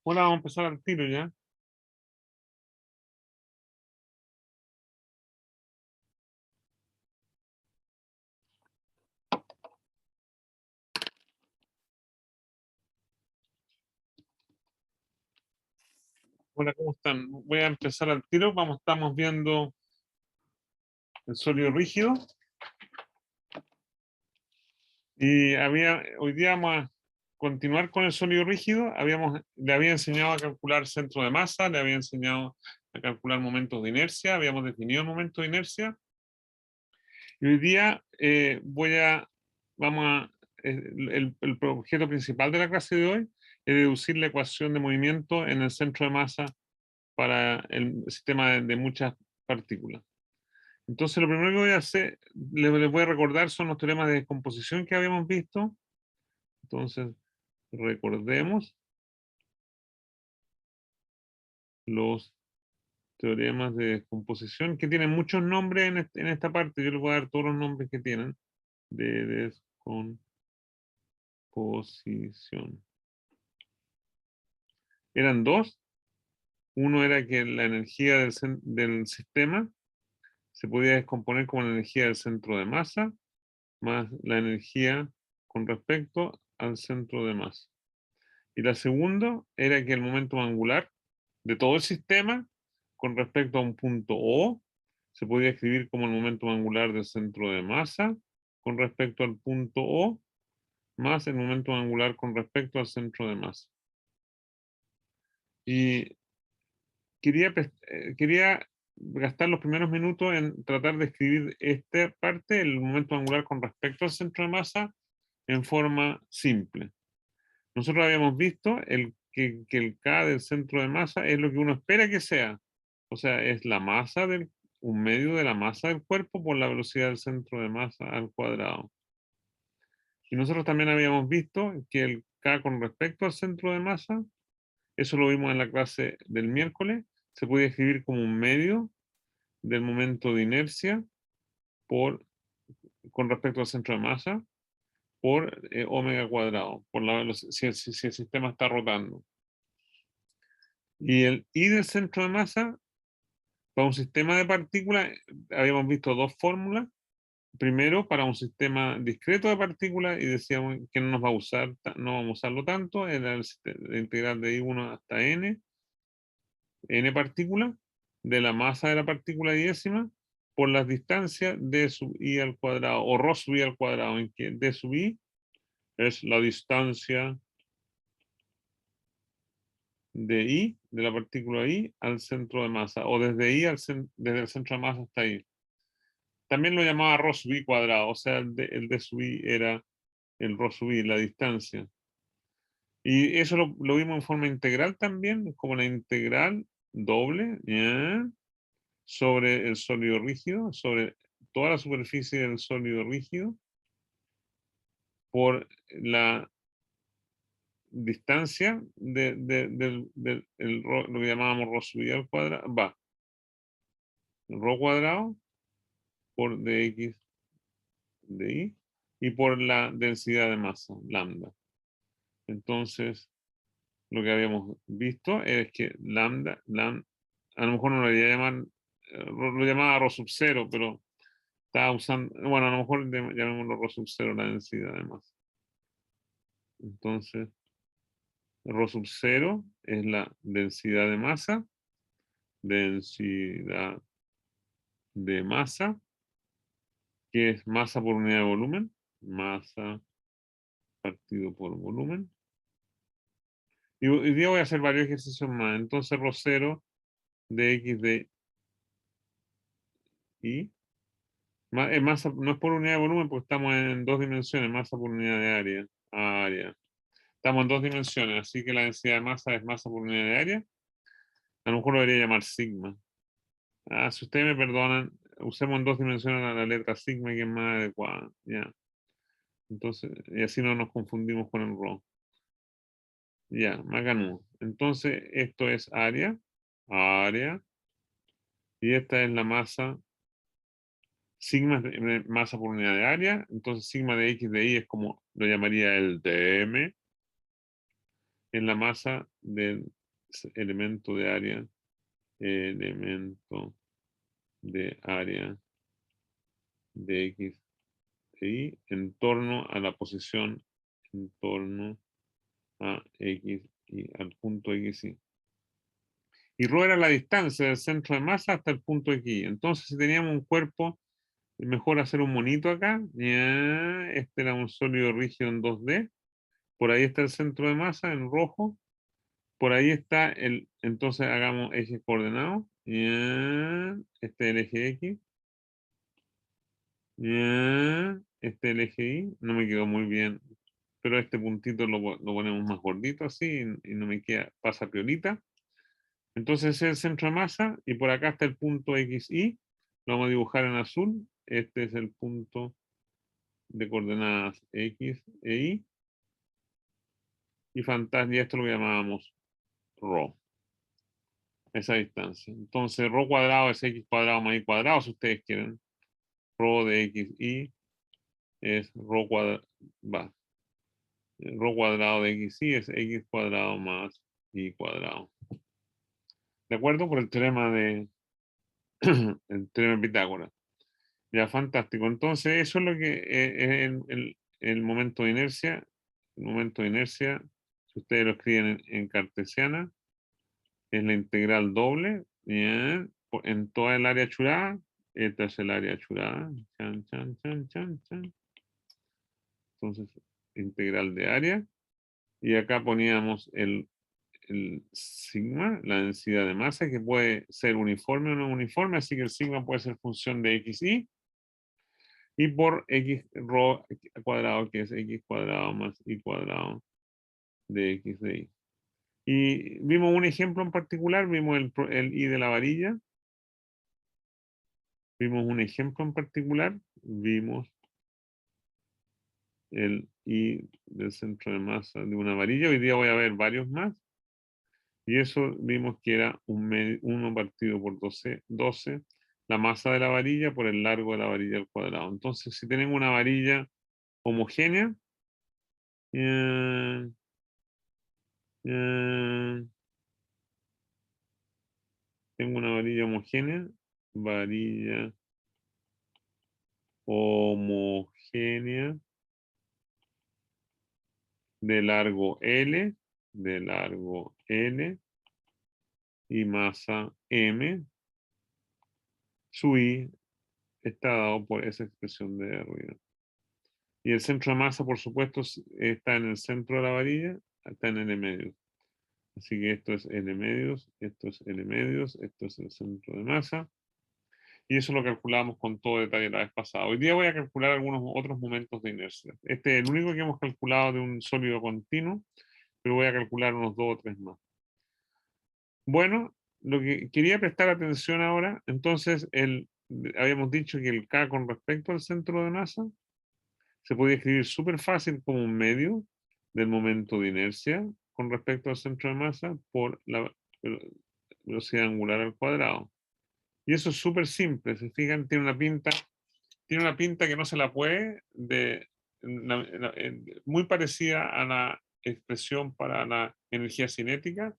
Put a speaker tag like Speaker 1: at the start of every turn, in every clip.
Speaker 1: Hola, vamos a empezar al tiro ya. Hola, ¿cómo están? Voy a empezar al tiro. Estamos viendo el sólido rígido. Hoy día vamos a continuar con el sólido rígido. Le había enseñado a calcular centro de masa, le había enseñado a calcular momentos de inercia, habíamos definido el momento de inercia. Y hoy día el objeto principal de la clase de hoy es deducir la ecuación de movimiento en el centro de masa para el sistema de muchas partículas. Entonces, lo primero que voy a hacer, les voy a recordar, son los teoremas de descomposición que habíamos visto. Entonces, recordemos los teoremas de descomposición, que tienen muchos nombres en esta parte. Yo les voy a dar todos los nombres que tienen de descomposición. Eran dos. Uno era que la energía del sistema se podía descomponer como la energía del centro de masa, más la energía con respecto al centro de masa. Y la segunda era que el momento angular de todo el sistema con respecto a un punto O se podía escribir como el momento angular del centro de masa con respecto al punto O más el momento angular con respecto al centro de masa. Y quería gastar los primeros minutos en tratar de escribir esta parte, el momento angular con respecto al centro de masa, en forma simple. Nosotros habíamos visto que el K del centro de masa es lo que uno espera que sea. O sea, es un medio de la masa del cuerpo por la velocidad del centro de masa al cuadrado. Y nosotros también habíamos visto que el K con respecto al centro de masa, eso lo vimos en la clase del miércoles, se puede escribir como un medio del momento de inercia con respecto al centro de masa por omega cuadrado, por la velocidad, si el sistema está rotando. Y el I del centro de masa, para un sistema de partículas, habíamos visto dos fórmulas. Primero, para un sistema discreto de partículas, y decíamos que no nos va a usar, no vamos a usarlo tanto, era la integral de I1 hasta n partículas, de la masa de la partícula diésima, por las distancias d sub i al cuadrado, o ρ sub i al cuadrado, en que d sub i es la distancia de I, de la partícula I, al centro de masa, o desde desde el centro de masa hasta I. También lo llamaba ρ sub I cuadrado, o sea, el d sub I era el ρ sub I, la distancia. Y eso lo vimos en forma integral también, como la integral doble, ¿ya? Sobre el sólido rígido, sobre toda la superficie del sólido rígido, por la distancia lo que llamábamos ρ sub I al cuadrado, ρ cuadrado por dx de I y por la densidad de masa, lambda. Entonces, lo que habíamos visto es que lambda, a lo mejor no lo voy a llamar, lo llamaba ρ sub 0, pero estaba usando, bueno, a lo mejor llamémoslo ρ sub 0 la densidad de masa. Entonces, ρ sub 0 es la densidad de masa, que es masa por unidad de volumen, masa partido por volumen. Y hoy día voy a hacer varios ejercicios más. Entonces, ρ 0 de x de y masa, no es por unidad de volumen porque estamos en dos dimensiones, masa por unidad de área. Estamos en dos dimensiones, así que la densidad de masa es masa por unidad de área. A lo mejor lo debería llamar sigma. Si ustedes me perdonan, usemos en dos dimensiones la letra sigma, que es más adecuada. Ya. Entonces, y así no nos confundimos con el ρ. Ya, Maganú. Entonces, esto es área, y esta es la masa. Sigma es masa por unidad de área, entonces sigma de x de y es como lo llamaría el dm, en la masa del elemento de área, elemento de área de X de Y en torno a la posición en torno a X y al punto X y. Y ρ era la distancia del centro de masa hasta el punto X. Entonces, si teníamos un cuerpo, es mejor hacer un monito acá. Ya, este era un sólido rígido en 2D. Por ahí está el centro de masa en rojo. Por ahí está el, entonces hagamos eje coordenado. Ya, este es el eje X. Ya, este es el eje Y. No me quedó muy bien, pero este puntito lo ponemos más gordito así y no me queda, pasa piolita. Entonces ese es el centro de masa y por acá está el punto XY. Lo vamos a dibujar en azul. Este es el punto de coordenadas X e Y. Y fantasía, esto lo llamábamos ρ. Esa distancia. Entonces ρ cuadrado es X cuadrado más Y cuadrado, si ustedes quieren. ρ de XY es ρ cuadrado. Ρ cuadrado de XY es X cuadrado más Y cuadrado. ¿De acuerdo? Por el teorema de el teorema de Pitágoras. Ya, fantástico. Entonces, eso es lo que es el momento de inercia. El momento de inercia, si ustedes lo escriben en cartesiana, es la integral doble, ¿ya? En toda el área churada. Esta es el área churada. Chan, chan, chan, chan, chan. Entonces, integral de área. Y acá poníamos el sigma, la densidad de masa, que puede ser uniforme o no uniforme, así que el sigma puede ser función de XY. Y por X rho cuadrado, que es X cuadrado más Y cuadrado de X de Y. Y vimos un ejemplo en particular, vimos el Y de la varilla. Vimos un ejemplo en particular, vimos el Y del centro de masa de una varilla. Hoy día voy a ver varios más. Y eso vimos que era 1 partido por 12, la masa de la varilla por el largo de la varilla al cuadrado. Entonces, si tenemos una varilla homogénea, tengo una varilla homogénea de largo L y masa M. Su I está dado por esa expresión de arriba. Y el centro de masa, por supuesto, está en el centro de la varilla, está en L medios. Así que esto es L medios, esto es L medios, esto es el centro de masa. Y eso lo calculamos con todo detalle la vez pasada. Hoy día voy a calcular algunos otros momentos de inercia. Este es el único que hemos calculado de un sólido continuo, pero voy a calcular unos 2 o 3 más. Bueno, lo que quería prestar atención ahora, entonces, habíamos dicho que el K con respecto al centro de masa se podía escribir súper fácil como un medio del momento de inercia con respecto al centro de masa por la velocidad angular al cuadrado. Y eso es súper simple, se fijan, tiene una pinta que no se la puede, muy parecida a la expresión para la energía cinética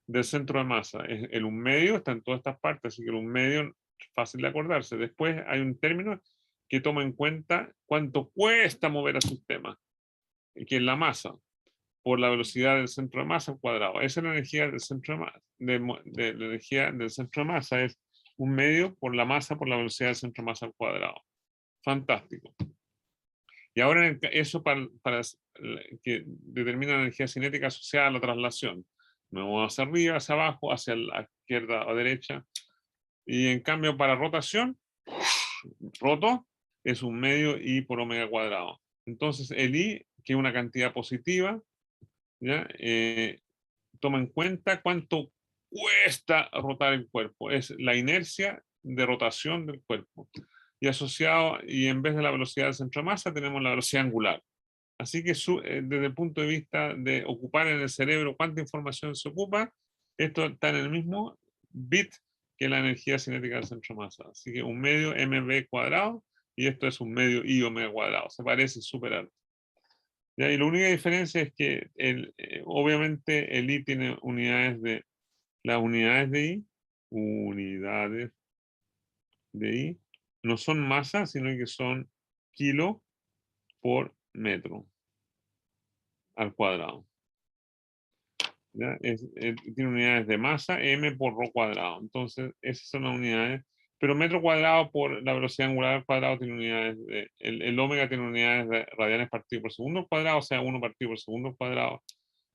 Speaker 1: del centro de masa. El un medio está en todas estas partes, así que el un medio es fácil de acordarse. Después hay un término que toma en cuenta cuánto cuesta mover al sistema, que es la masa, por la velocidad del centro de masa al cuadrado. Esa es la energía del centro de masa. La energía del centro de masa es un medio por la masa por la velocidad del centro de masa al cuadrado. Fantástico. Y ahora eso para que determina la energía cinética asociada a la traslación. Movemos hacia arriba, hacia abajo, hacia la izquierda o derecha. Y en cambio para rotación, roto, es un medio I por omega cuadrado. Entonces el I, que es una cantidad positiva, ¿ya? Toma en cuenta cuánto cuesta rotar el cuerpo. Es la inercia de rotación del cuerpo. Y asociado, y en vez de la velocidad del centro de masa, tenemos la velocidad angular. Así que desde el punto de vista de ocupar en el cerebro cuánta información se ocupa, esto está en el mismo bit que la energía cinética del centro de masa. Así que un medio mv cuadrado y esto es un medio i omega cuadrado. Se parece súper alto. ¿Ya? Y la única diferencia es que obviamente el i tiene unidades de las unidades de I, no son masa, sino que son kilo por metro al cuadrado. ¿Ya? Tiene unidades de masa, m por rho cuadrado. Entonces, esas son las unidades. Pero metro cuadrado por la velocidad angular al cuadrado tiene unidades el ómega tiene unidades de radianes partido por segundo al cuadrado, o sea, 1 partido por segundo al cuadrado.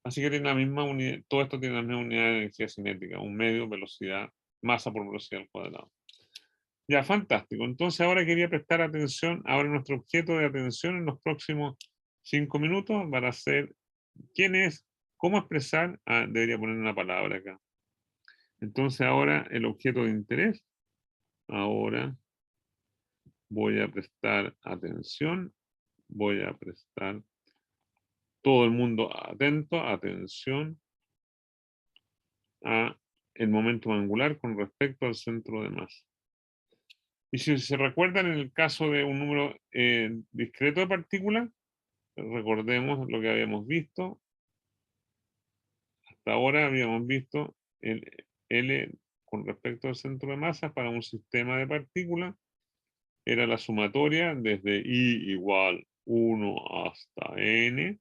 Speaker 1: Así que tiene la misma unidad, todo esto tiene la misma unidad de energía cinética, un medio, velocidad, masa por velocidad al cuadrado. Ya, fantástico. Entonces ahora quería prestar atención, ahora nuestro objeto de atención en los próximos 5 minutos para hacer quién es, cómo expresar, debería poner una palabra acá. Entonces ahora el objeto de interés, ahora voy a prestar atención, voy a prestar todo el mundo atento, atención a el momento angular con respecto al centro de masa. Y si se recuerdan en el caso de un número discreto de partículas, recordemos lo que habíamos visto. Hasta ahora habíamos visto el L con respecto al centro de masa para un sistema de partículas. Era la sumatoria desde I igual 1 hasta N.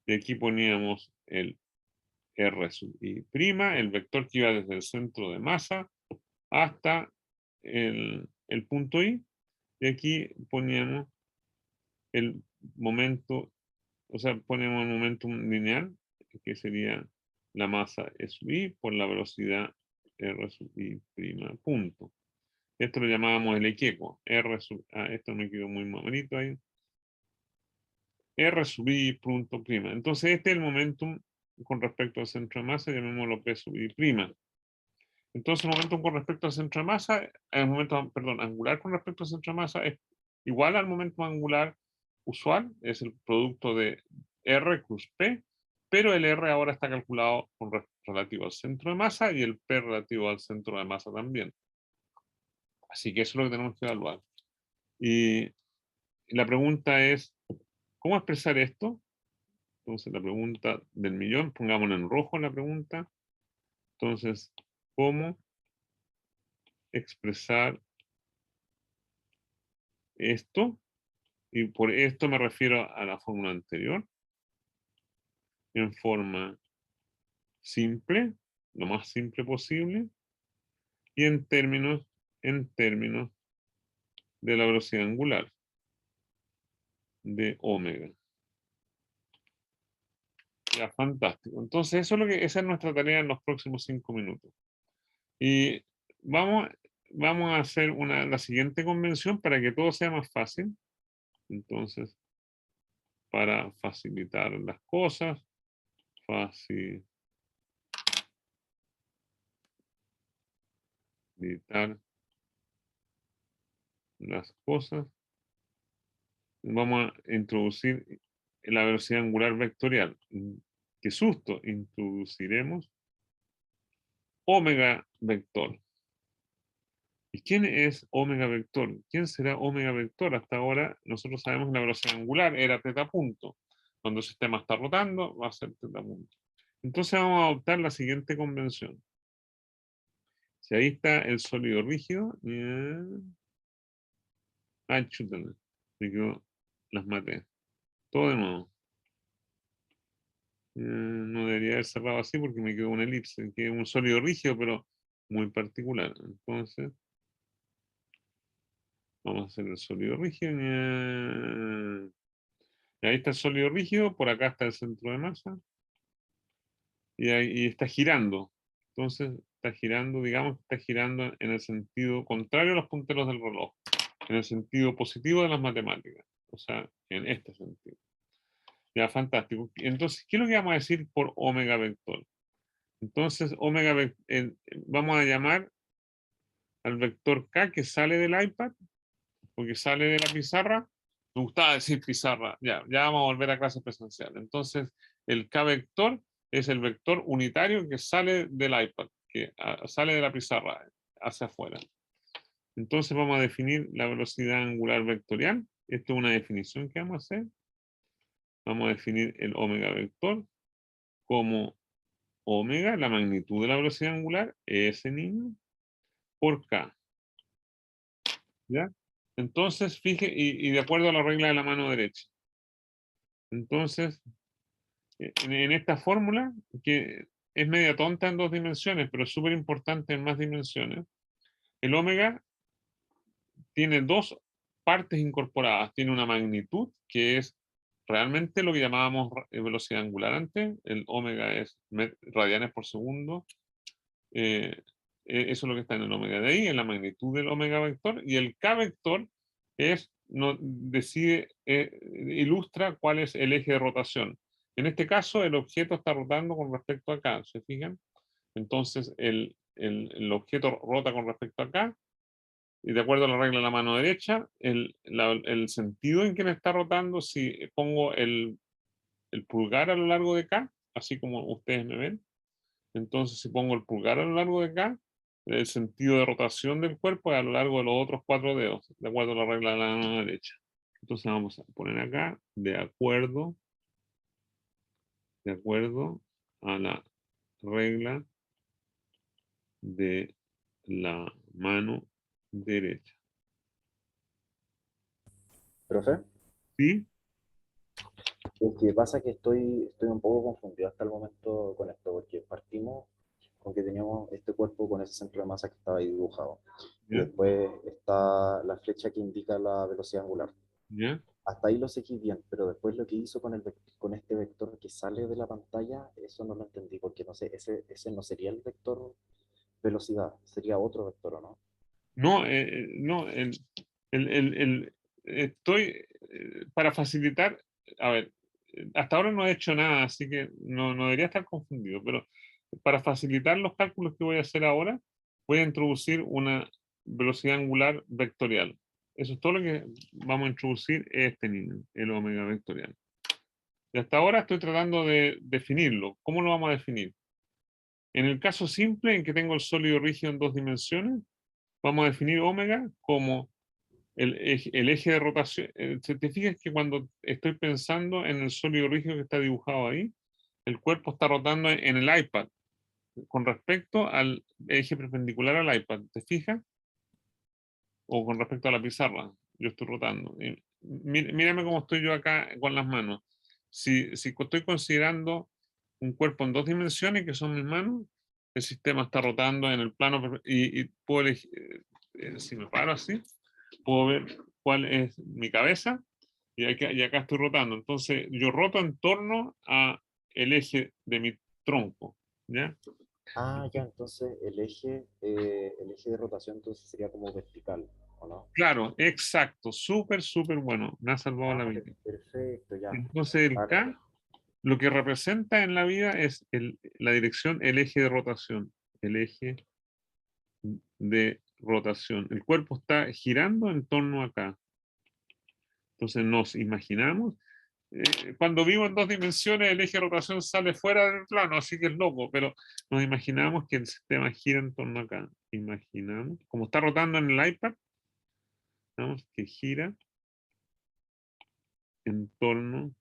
Speaker 1: Y aquí poníamos el R sub I', el vector que iba desde el centro de masa hasta el punto I. Y aquí poníamos el momento, o sea, ponemos el momentum lineal, que sería la masa E sub I por la velocidad R sub I', punto. Esto lo llamábamos el equeco. R sub, esto me quedó muy bonito ahí. R sub I punto prima. Entonces este es el momentum con respecto al centro de masa, llamémoslo P sub I prima. Entonces el momentum con respecto al centro de masa, el momento, perdón, angular con respecto al centro de masa es igual al momento angular usual, es el producto de R cruz P, pero el R ahora está calculado con relativo al centro de masa y el P relativo al centro de masa también. Así que eso es lo que tenemos que evaluar. Y la pregunta es, ¿cómo expresar esto? Entonces la pregunta del millón, pongámosla en rojo la pregunta. Entonces, ¿cómo expresar esto? Y por esto me refiero a la fórmula anterior. En forma simple, lo más simple posible. Y en términos de la velocidad angular de omega. Ya, fantástico. Entonces, eso es lo que, esa es nuestra tarea en los próximos 5 minutos. Y vamos a hacer la siguiente convención para que todo sea más fácil. Entonces, para facilitar las cosas, facilitar las cosas, vamos a introducir la velocidad angular vectorial. Qué susto, introduciremos omega vector. ¿Y quién es omega vector? ¿Quién será omega vector? Hasta ahora nosotros sabemos que la velocidad angular era teta punto. Cuando el sistema está rotando, va a ser teta punto. Entonces vamos a adoptar la siguiente convención. Si ahí está el sólido rígido, chútale, las maté. Todo de nuevo. No debería haber cerrado así porque me quedó una elipse, que es un sólido rígido, pero muy particular. Entonces, vamos a hacer el sólido rígido. Y ahí está el sólido rígido, por acá está el centro de masa. Y está girando. Entonces, está girando, digamos que está girando en el sentido contrario a los punteros del reloj. En el sentido positivo de las matemáticas. O sea, en este sentido. Ya, fantástico. Entonces, ¿qué es lo que vamos a decir por omega vector? Entonces, vamos a llamar al vector K que sale del iPad, porque sale de la pizarra. Me gustaba decir pizarra. Ya vamos a volver a clase presencial. Entonces, el K vector es el vector unitario que sale del iPad, que sale de la pizarra hacia afuera. Entonces vamos a definir la velocidad angular vectorial. Esta es una definición que vamos a hacer. Vamos a definir el omega vector como omega, la magnitud de la velocidad angular, S niño, por K. ¿Ya? Entonces, y de acuerdo a la regla de la mano derecha. Entonces, en esta fórmula, que es media tonta en 2 dimensiones, pero es súper importante en más dimensiones, el omega tiene 2 partes incorporadas. Tiene una magnitud, que es realmente lo que llamábamos velocidad angular antes. El omega es radianes por segundo. Eso es lo que está en el omega. De ahí, en la magnitud del omega vector. Y el k vector es, no, decide, ilustra cuál es el eje de rotación. En este caso, el objeto está rotando con respecto a acá, ¿se fijan? Entonces, el objeto rota con respecto a acá, y de acuerdo a la regla de la mano derecha, el sentido en que me está rotando, si pongo el pulgar a lo largo de K, así como ustedes me ven, entonces si pongo el pulgar a lo largo de K, el sentido de rotación del cuerpo es a lo largo de los otros 4 dedos, de acuerdo a la regla de la mano derecha. Entonces vamos a poner acá, de acuerdo a la regla de la mano derecha.
Speaker 2: Profe,
Speaker 1: ¿Sí?
Speaker 2: lo que pasa es que estoy un poco confundido hasta el momento con esto, porque partimos con que teníamos este cuerpo con ese centro de masa que estaba ahí dibujado. Y
Speaker 1: ¿Ya?
Speaker 2: después está la flecha que indica la velocidad angular.
Speaker 1: ¿Ya?
Speaker 2: Hasta ahí lo seguí bien, pero después lo que hizo con este vector que sale de la pantalla, eso no lo entendí, porque no sé, ese no sería el vector velocidad, sería otro vector, ¿o no?
Speaker 1: No, no, estoy para facilitar, a ver, hasta ahora no he hecho nada, así que no debería estar confundido, pero para facilitar los cálculos que voy a hacer ahora, voy a introducir una velocidad angular vectorial. Eso es todo lo que vamos a introducir este niño, el omega vectorial. Y hasta ahora estoy tratando de definirlo. ¿Cómo lo vamos a definir? En el caso simple, en que tengo el sólido rígido en 2 dimensiones, vamos a definir omega como el eje de rotación. ¿Te fijas que cuando estoy pensando en el sólido rígido que está dibujado ahí, el cuerpo está rotando en el iPad con respecto al eje perpendicular al iPad? ¿Te fijas? O con respecto a la pizarra. Yo estoy rotando. Mírame cómo estoy yo acá con las manos. Si estoy considerando un cuerpo en 2 dimensiones, que son mis manos, el sistema está rotando en el plano y puedo elegir, si me paro así, puedo ver cuál es mi cabeza y acá estoy rotando. Entonces yo roto en torno a el eje de mi tronco, ¿ya?
Speaker 2: Ah, ya, entonces el eje de rotación entonces sería como vertical, ¿o no?
Speaker 1: Claro, exacto, súper, súper bueno, me ha salvado la
Speaker 2: Ah,
Speaker 1: vida.
Speaker 2: perfecto, ya.
Speaker 1: Entonces el
Speaker 2: Ahora,
Speaker 1: K lo que representa en la vida es la dirección, el eje de rotación, el eje de rotación. El cuerpo está girando en torno a K. Entonces nos imaginamos, cuando vivo en 2 dimensiones, el eje de rotación sale fuera del plano, así que es loco, pero nos imaginamos que el sistema gira en torno a K. Imaginamos, como está rotando en el iPad, vamos que gira en torno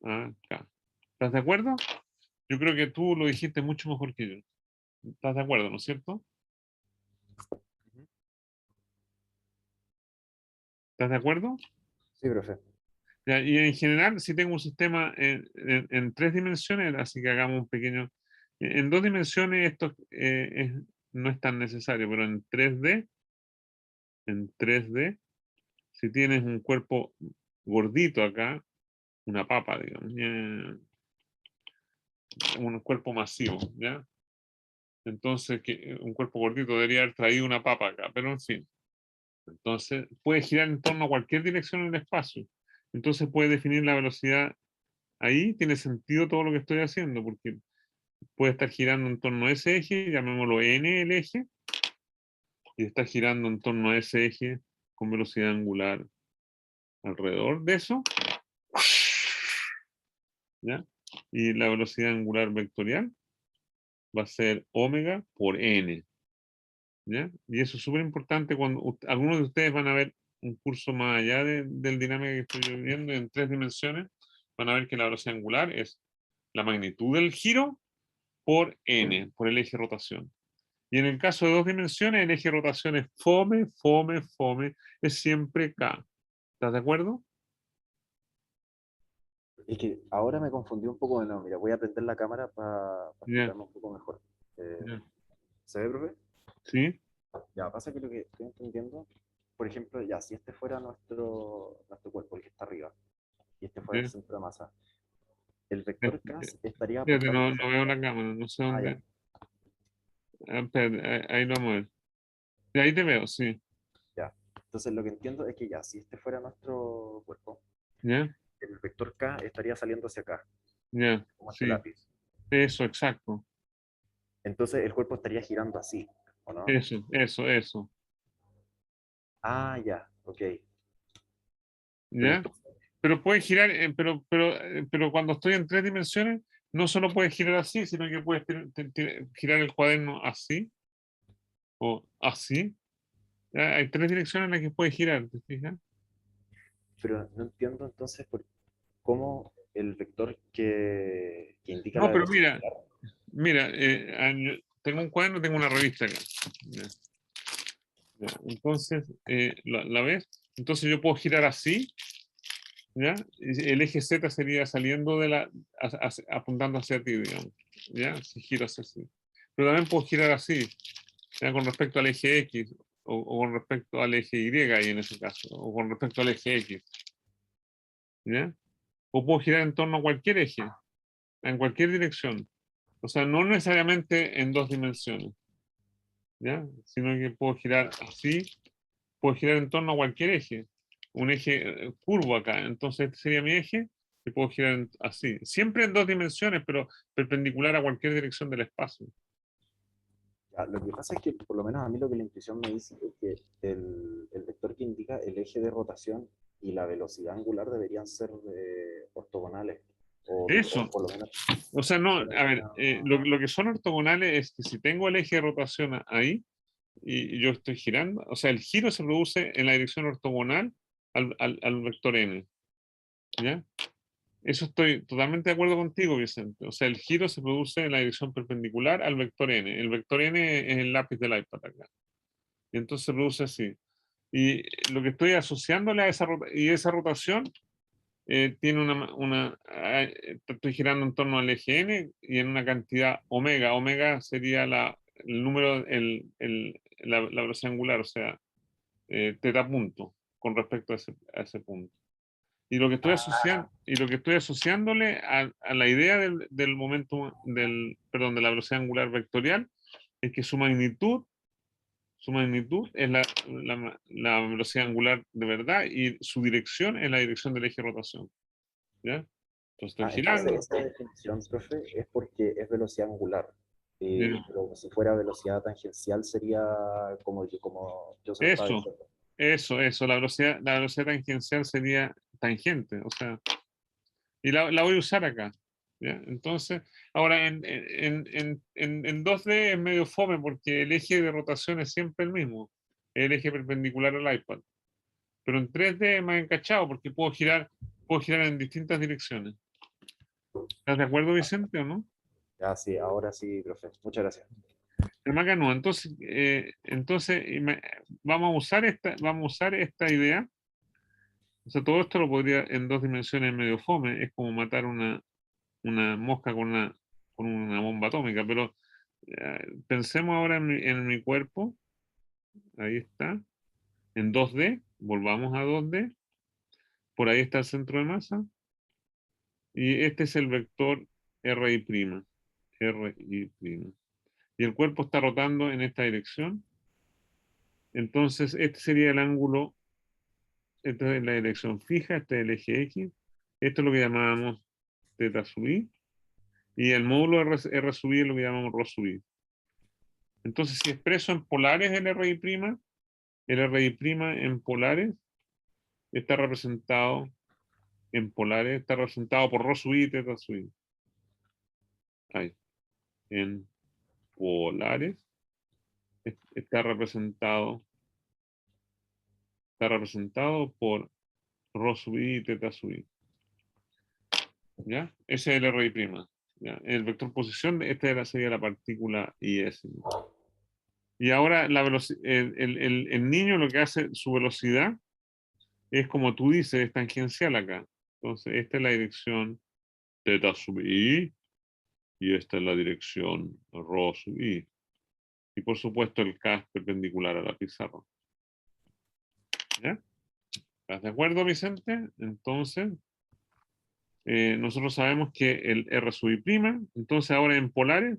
Speaker 1: a K. ¿Estás de acuerdo? Yo creo que tú lo dijiste mucho mejor que yo. ¿Estás de acuerdo, no es cierto? ¿Estás de acuerdo?
Speaker 2: sí, profe.
Speaker 1: Ya, y en general, si tengo un sistema en 3 dimensiones, así que hagamos un pequeño. En 2 dimensiones esto no es tan necesario, pero en 3D, si tienes un cuerpo gordito acá, una papa, digamos, un cuerpo masivo, ¿ya? Entonces, un cuerpo gordito debería haber traído una papa acá, pero en fin. Entonces, puede girar en torno a cualquier dirección en el espacio. Entonces, puede definir la velocidad. Ahí tiene sentido todo lo que estoy haciendo, porque puede estar girando en torno a ese eje, llamémoslo n el eje, y está girando en torno a ese eje con velocidad angular alrededor de eso, ¿ya? Y la velocidad angular vectorial va a ser omega por n, ¿ya? Y eso es súper importante cuando algunos de ustedes van a ver un curso más allá del dinámica que estoy viendo en 3 dimensiones, van a ver que la velocidad angular es la magnitud del giro por n, por el eje de rotación. Y en el caso de 2 dimensiones, el eje de rotación es fome, fome, fome, es siempre k. ¿Estás de acuerdo?
Speaker 2: Es que ahora me confundí un poco de nuevo. Mira, voy a prender la cámara para
Speaker 1: Ya,
Speaker 2: explicarme un poco mejor. Eh,
Speaker 1: ya.
Speaker 2: ¿Se ve, profe?
Speaker 1: ¿Sí?
Speaker 2: Ya, pasa que lo que estoy entendiendo, por ejemplo, ya, si este fuera nuestro cuerpo, el que está arriba, y este fuera el
Speaker 1: Ya.
Speaker 2: centro de masa, el vector K
Speaker 1: Espérate,
Speaker 2: estaría
Speaker 1: no,
Speaker 2: apuntando
Speaker 1: no
Speaker 2: hacia...
Speaker 1: veo la cámara, no sé
Speaker 2: Ah, ya,
Speaker 1: dónde. Ah, espérate, ahí lo vamos a ver. Y ahí te veo, sí.
Speaker 2: ya. Entonces lo que entiendo es que ya, si este fuera nuestro cuerpo,
Speaker 1: ¿Ya?
Speaker 2: el vector K estaría saliendo hacia acá,
Speaker 1: Ya,
Speaker 2: como este
Speaker 1: sí.
Speaker 2: lápiz.
Speaker 1: Eso, exacto.
Speaker 2: Entonces el cuerpo estaría girando así, ¿o no?
Speaker 1: Eso.
Speaker 2: Ah, ya, ok. Pero
Speaker 1: ¿Ya?
Speaker 2: entonces,
Speaker 1: Pero puede girar, pero cuando estoy en 3 dimensiones, no solo puede girar así, sino que puedes girar el cuaderno así o así. ¿Ya? Hay 3 direcciones en las que puede girar, ¿te fijas?
Speaker 2: pero no entiendo entonces cómo el vector que indica la
Speaker 1: No, pero
Speaker 2: velocidad.
Speaker 1: mira, tengo un cuaderno, tengo una revista acá. ¿Ya? ¿Ya? Entonces, ¿la ves? Entonces yo puedo girar así, ¿ya? Y el eje Z sería saliendo de apuntando hacia ti, digamos, ¿ya? Si giro hacia así. Pero también puedo girar así, ¿ya? Con respecto al eje X, o con respecto al eje Y, ahí en ese caso, o con respecto al eje X, ¿ya? O puedo girar en torno a cualquier eje, en cualquier dirección. O sea, no necesariamente en 2 dimensiones, ¿ya? Sino que puedo girar así, puedo girar en torno a cualquier eje. Un eje curvo acá. Entonces, este sería mi eje y puedo girar así. Siempre en 2 dimensiones, pero perpendicular a cualquier dirección del espacio.
Speaker 2: Ya, lo que pasa es que, por lo menos a mí lo que la intuición me dice es que el vector que indica el eje de rotación y la velocidad angular deberían ser ortogonales, o
Speaker 1: Eso.
Speaker 2: por lo menos
Speaker 1: O sea, no,
Speaker 2: tener
Speaker 1: a ver,
Speaker 2: una...
Speaker 1: lo que son ortogonales es que si tengo el eje de rotación ahí y yo estoy girando, o sea, el giro se produce en la dirección ortogonal al vector n, ¿ya? Eso estoy totalmente de acuerdo contigo, Vicente. O sea, el giro se produce en la dirección perpendicular al vector n. El vector n es el lápiz del iPad acá. Y entonces se produce así. Y lo que estoy asociándole a esa rotación tiene estoy girando en torno al eje n y en una cantidad omega. Omega sería el número, la velocidad angular, o sea, teta punto con respecto a ese punto. Y lo que estoy asociándole a la idea del momento, perdón, de la velocidad angular vectorial, es que su magnitud es la velocidad angular de verdad y su dirección es la dirección del eje de rotación. ¿Ya? Entonces estoy
Speaker 2: Entonces,
Speaker 1: girando.
Speaker 2: esa definición, profe, es porque es velocidad angular.
Speaker 1: ¿Ya?
Speaker 2: Pero si fuera velocidad tangencial sería como yo se lo estaba
Speaker 1: Eso,
Speaker 2: diciendo.
Speaker 1: eso, la velocidad tangencial sería tangente, o sea, y la voy a usar acá. ¿Ya? Entonces, ahora en 2D es medio fome porque el eje de rotación es siempre el mismo, el eje perpendicular al iPad. Pero en 3D es más encachado porque puedo girar en distintas direcciones. ¿Estás de acuerdo, Vicente, o no?
Speaker 2: Ya, sí, ahora sí, profe. Muchas gracias.
Speaker 1: El Maca no. Entonces vamos a usar esta idea. O sea, todo esto lo podría en 2 dimensiones medio fome. Es como matar una mosca con una bomba atómica. Pero pensemos ahora en mi cuerpo. Ahí está. En 2D. Volvamos a 2D. Por ahí está el centro de masa. Y este es el vector RI'. RI'. Y el cuerpo está rotando en esta dirección. Entonces, este sería el ángulo. Esta es la dirección fija, este es el eje X. Esto es lo que llamábamos teta sub i. Y el módulo R sub i es lo que llamamos ρ sub i. Entonces, si expreso en polares el RI' en polares está representado por ρ sub i y teta sub i. Ahí. En polares está representado por ρ sub i y teta sub i. ¿Ya? Ese es el RI'. ¿ya? El vector posición, sería la partícula IS. Y ahora el niño lo que hace, su velocidad, es como tú dices, es tangencial acá. Entonces, esta es la dirección θ sub i, y esta es la dirección ρ sub i. Y por supuesto el K es perpendicular a la pizarra. ¿Ya? ¿Estás de acuerdo, Vicente? Entonces, nosotros sabemos que el R sub i prima, entonces ahora en polares,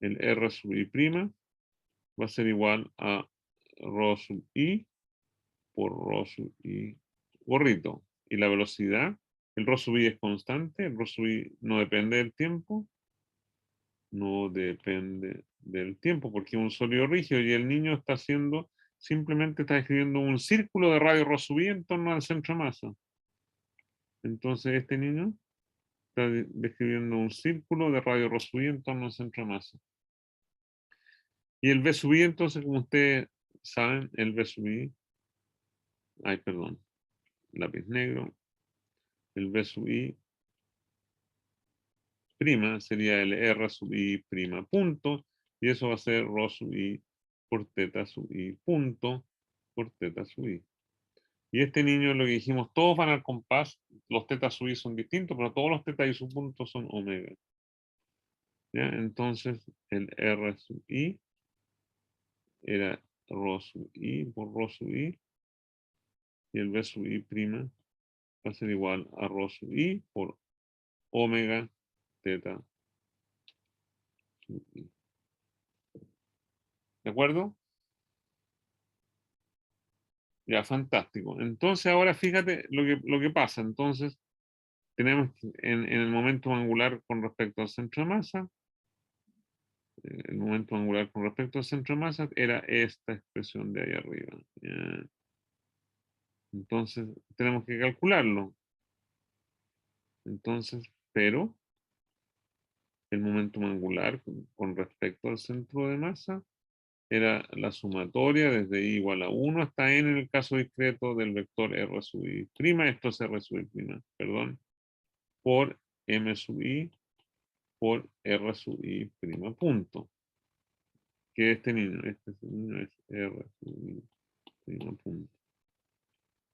Speaker 1: el R sub i prima va a ser igual a ρ sub i por ρ sub i gorrito. Y la velocidad, el ρ sub i es constante, el ρ sub i no depende del tiempo, porque es un sólido rígido y el niño está haciendo, simplemente está escribiendo un círculo de radio ρ sub i en torno al centro de masa. Entonces este niño está describiendo un círculo de radio ρ sub i en torno al centro de masa. Y el V sub i, entonces, como ustedes saben, el V sub i, perdón, lápiz negro, el V sub i prima sería el R sub i prima punto, y eso va a ser ρ sub i por θ sub i punto por θ sub i. Y este niño, lo que dijimos, todos van al compás, los θ sub i son distintos, pero todos los θ y su punto son omega. ¿Ya? Entonces, el R sub i era ρ sub i por ρ sub i, y el V sub i prima va a ser igual a ρ sub i por omega θ sub i. ¿De acuerdo? Ya, fantástico. Entonces ahora fíjate lo que pasa. Entonces tenemos en el momento angular con respecto al centro de masa, el momento angular con respecto al centro de masa era esta expresión de ahí arriba. ¿Ya? Entonces tenemos que calcularlo. Entonces, pero el momento angular con respecto al centro de masa era la sumatoria desde i igual a 1 hasta n en el caso discreto del vector r sub i prima, esto es r sub i prima, perdón, por m sub i por r sub i prima punto. Que este niño es r sub i prima punto.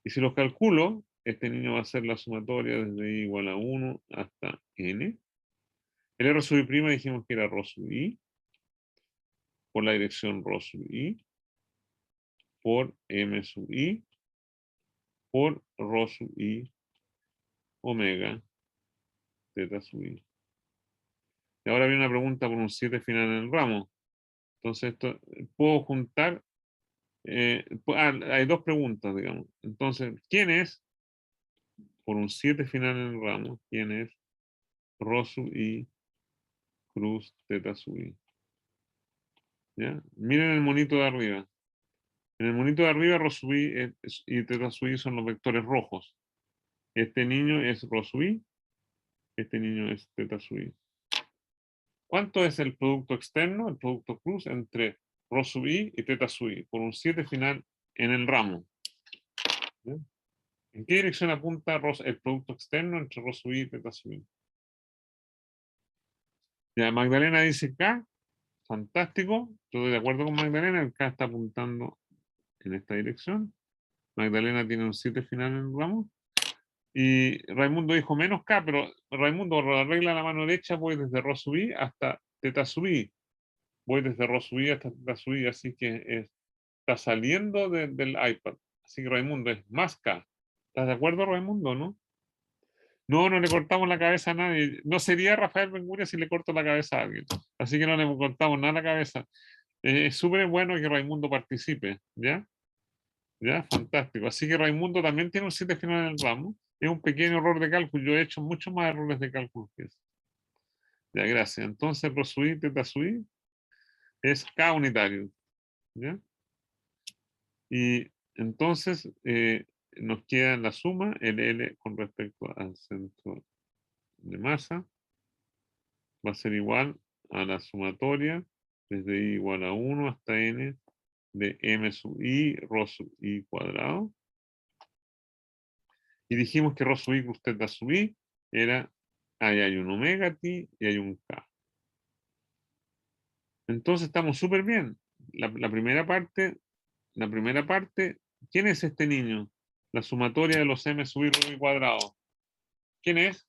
Speaker 1: Y si los calculo, este niño va a ser la sumatoria desde i igual a 1 hasta n. El r sub i prima dijimos que era ρ sub i por la dirección ρ sub i por m sub i por ρ sub i omega θ sub i. Y ahora viene una pregunta por un 7 final en el ramo. Entonces, esto puedo juntar. Hay dos preguntas, digamos. Entonces, ¿quién es, por un 7 final en el ramo, quién es ρ sub i cruz θ sub i? ¿Ya? Miren el monito de arriba. En el monito de arriba, ρ sub i y θ sub i son los vectores rojos. Este niño es ρ sub i, este niño es θ sub i. ¿Cuánto es el producto externo, el producto cruz, entre ρ sub i y θ sub i, por un 7 final en el ramo? ¿Ya? ¿En qué dirección apunta el producto externo entre ρ sub i y θ sub i? Ya, Magdalena dice K, fantástico, estoy de acuerdo con Magdalena, el K está apuntando en esta dirección. Magdalena tiene un 7 final en el ramo. Y Raimundo dijo menos K, pero Raimundo, arregla la mano derecha, voy desde ρ sub i hasta θ sub i. Voy desde ρ sub i hasta θ sub i, así que está saliendo del iPad. Así que Raimundo es más K. ¿Estás de acuerdo, Raimundo, no? No, no le cortamos la cabeza a nadie. No sería Rafael Benguria si le corto la cabeza a alguien. Así que no le cortamos nada la cabeza. Es súper bueno que Raimundo participe, ¿ya? ¿Ya? Fantástico. Así que Raimundo también tiene un 7 final en el ramo. Es un pequeño error de cálculo. Yo he hecho muchos más errores de cálculo que eso. Ya, gracias. Entonces, ρ sub i, θ sub i es K unitario, ¿ya? Y entonces nos queda la suma, el L con respecto al centro de masa, va a ser igual a la sumatoria desde i igual a 1 hasta n de m sub i, ρ sub i cuadrado. Y dijimos que rho sub i cruz teta sub i era, ahí hay un omega t y hay un k. Entonces estamos súper bien. La primera parte, ¿quién es este niño? La sumatoria de los m sub i rho i cuadrado. ¿Quién es?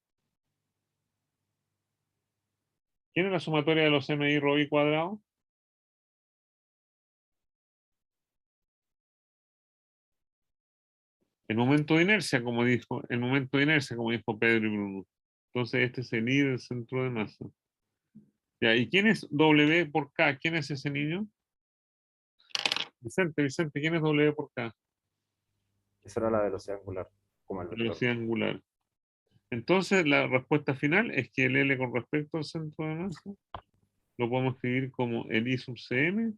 Speaker 1: ¿Quién es la sumatoria de los m i rho i cuadrado? El momento de inercia, como dijo Pedro y Bruno. Entonces este es el I del centro de masa. Ya, ¿y quién es W por K? ¿Quién es ese niño? Vicente, ¿quién es W por K?
Speaker 2: Esa era la velocidad angular, como el vector.
Speaker 1: Velocidad angular. Entonces la respuesta final es que el L con respecto al centro de masa lo podemos escribir como el I sub Cm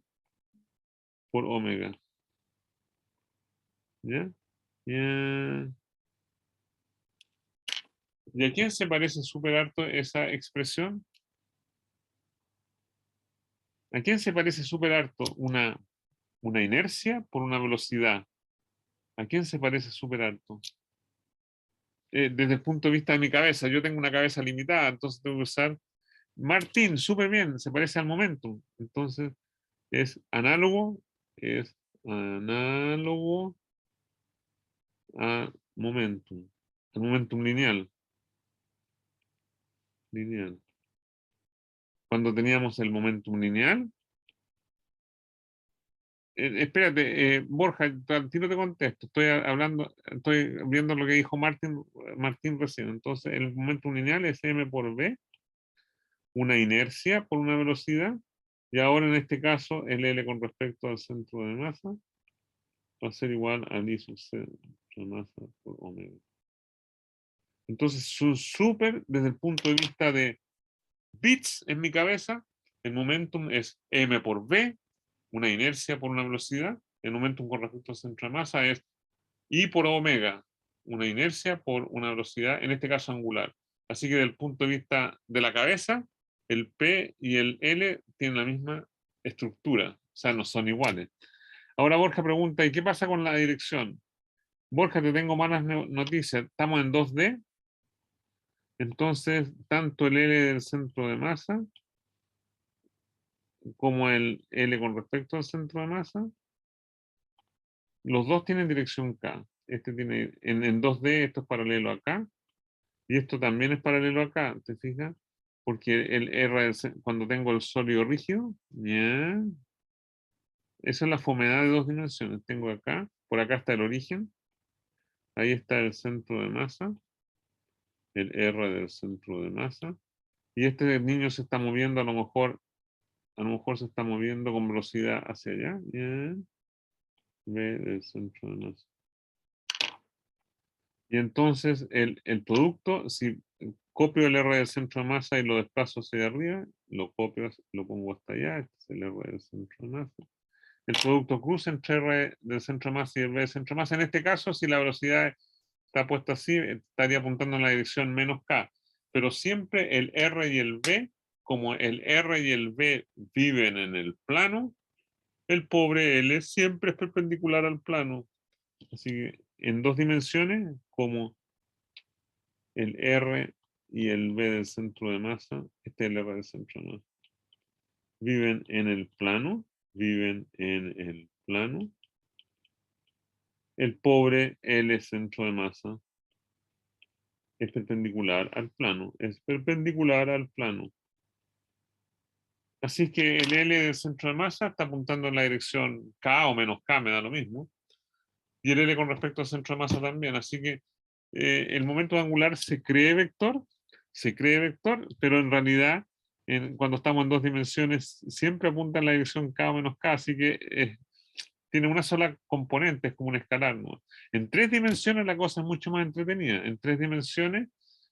Speaker 1: por omega. ¿Ya? Ya. ¿Y a quién se parece súper harto esa expresión? ¿A quién se parece súper harto una inercia por una velocidad? ¿A quién se parece súper harto? Desde el punto de vista de mi cabeza, yo tengo una cabeza limitada, entonces tengo que usar Martín, súper bien, se parece al momentum. Entonces es análogo a momentum, el momentum lineal. Lineal. Cuando teníamos el momentum lineal, espérate, Borja, a ti no te contesto, estoy viendo lo que dijo Martín recién. Entonces, el momentum lineal es m por b, una inercia por una velocidad, y ahora en este caso el L con respecto al centro de masa va a ser igual al I sub centro de masa por omega. Entonces, son súper desde el punto de vista de bits en mi cabeza, el momentum es m por b, una inercia por una velocidad. El momentum con respecto al centro de masa es I por omega, una inercia por una velocidad, en este caso angular. Así que desde el punto de vista de la cabeza, el P y el L tienen la misma estructura, o sea, no son iguales. Ahora Borja pregunta, ¿y qué pasa con la dirección? Borja, te tengo malas noticias, estamos en 2D, entonces tanto el L del centro de masa como el L con respecto al centro de masa, los dos tienen dirección K. Este tiene, en 2D esto es paralelo acá, y esto también es paralelo acá, ¿te fijas? Porque el R, cuando tengo el sólido rígido, ya, esa es la fomedad de dos dimensiones. Tengo acá, por acá está el origen, ahí está el centro de masa, el R del centro de masa, y este niño se está moviendo a lo mejor se está moviendo con velocidad hacia allá, ya, B del centro de masa. Y entonces el producto, si copio el R del centro de masa y lo desplazo hacia arriba, lo copio, lo pongo hasta allá, este es el R del centro de masa. El producto cruza entre R del centro de masa y el B del centro de masa. En este caso, si la velocidad está puesta así, estaría apuntando en la dirección menos K. Pero siempre el R y el B, como el R y el B viven en el plano, el pobre L siempre es perpendicular al plano. Así que en dos dimensiones, como el R y el B del centro de masa, este es el R del centro de masa, viven en el plano, el pobre L centro de masa es perpendicular al plano, Así que el L del centro de masa está apuntando en la dirección K o menos K, me da lo mismo, y el L con respecto al centro de masa también, así que el momento angular se cree vector, pero en realidad cuando estamos en dos dimensiones siempre apunta en la dirección K o menos K, así que tiene una sola componente, es como un escalar, ¿no? En tres dimensiones la cosa es mucho más entretenida. En tres dimensiones,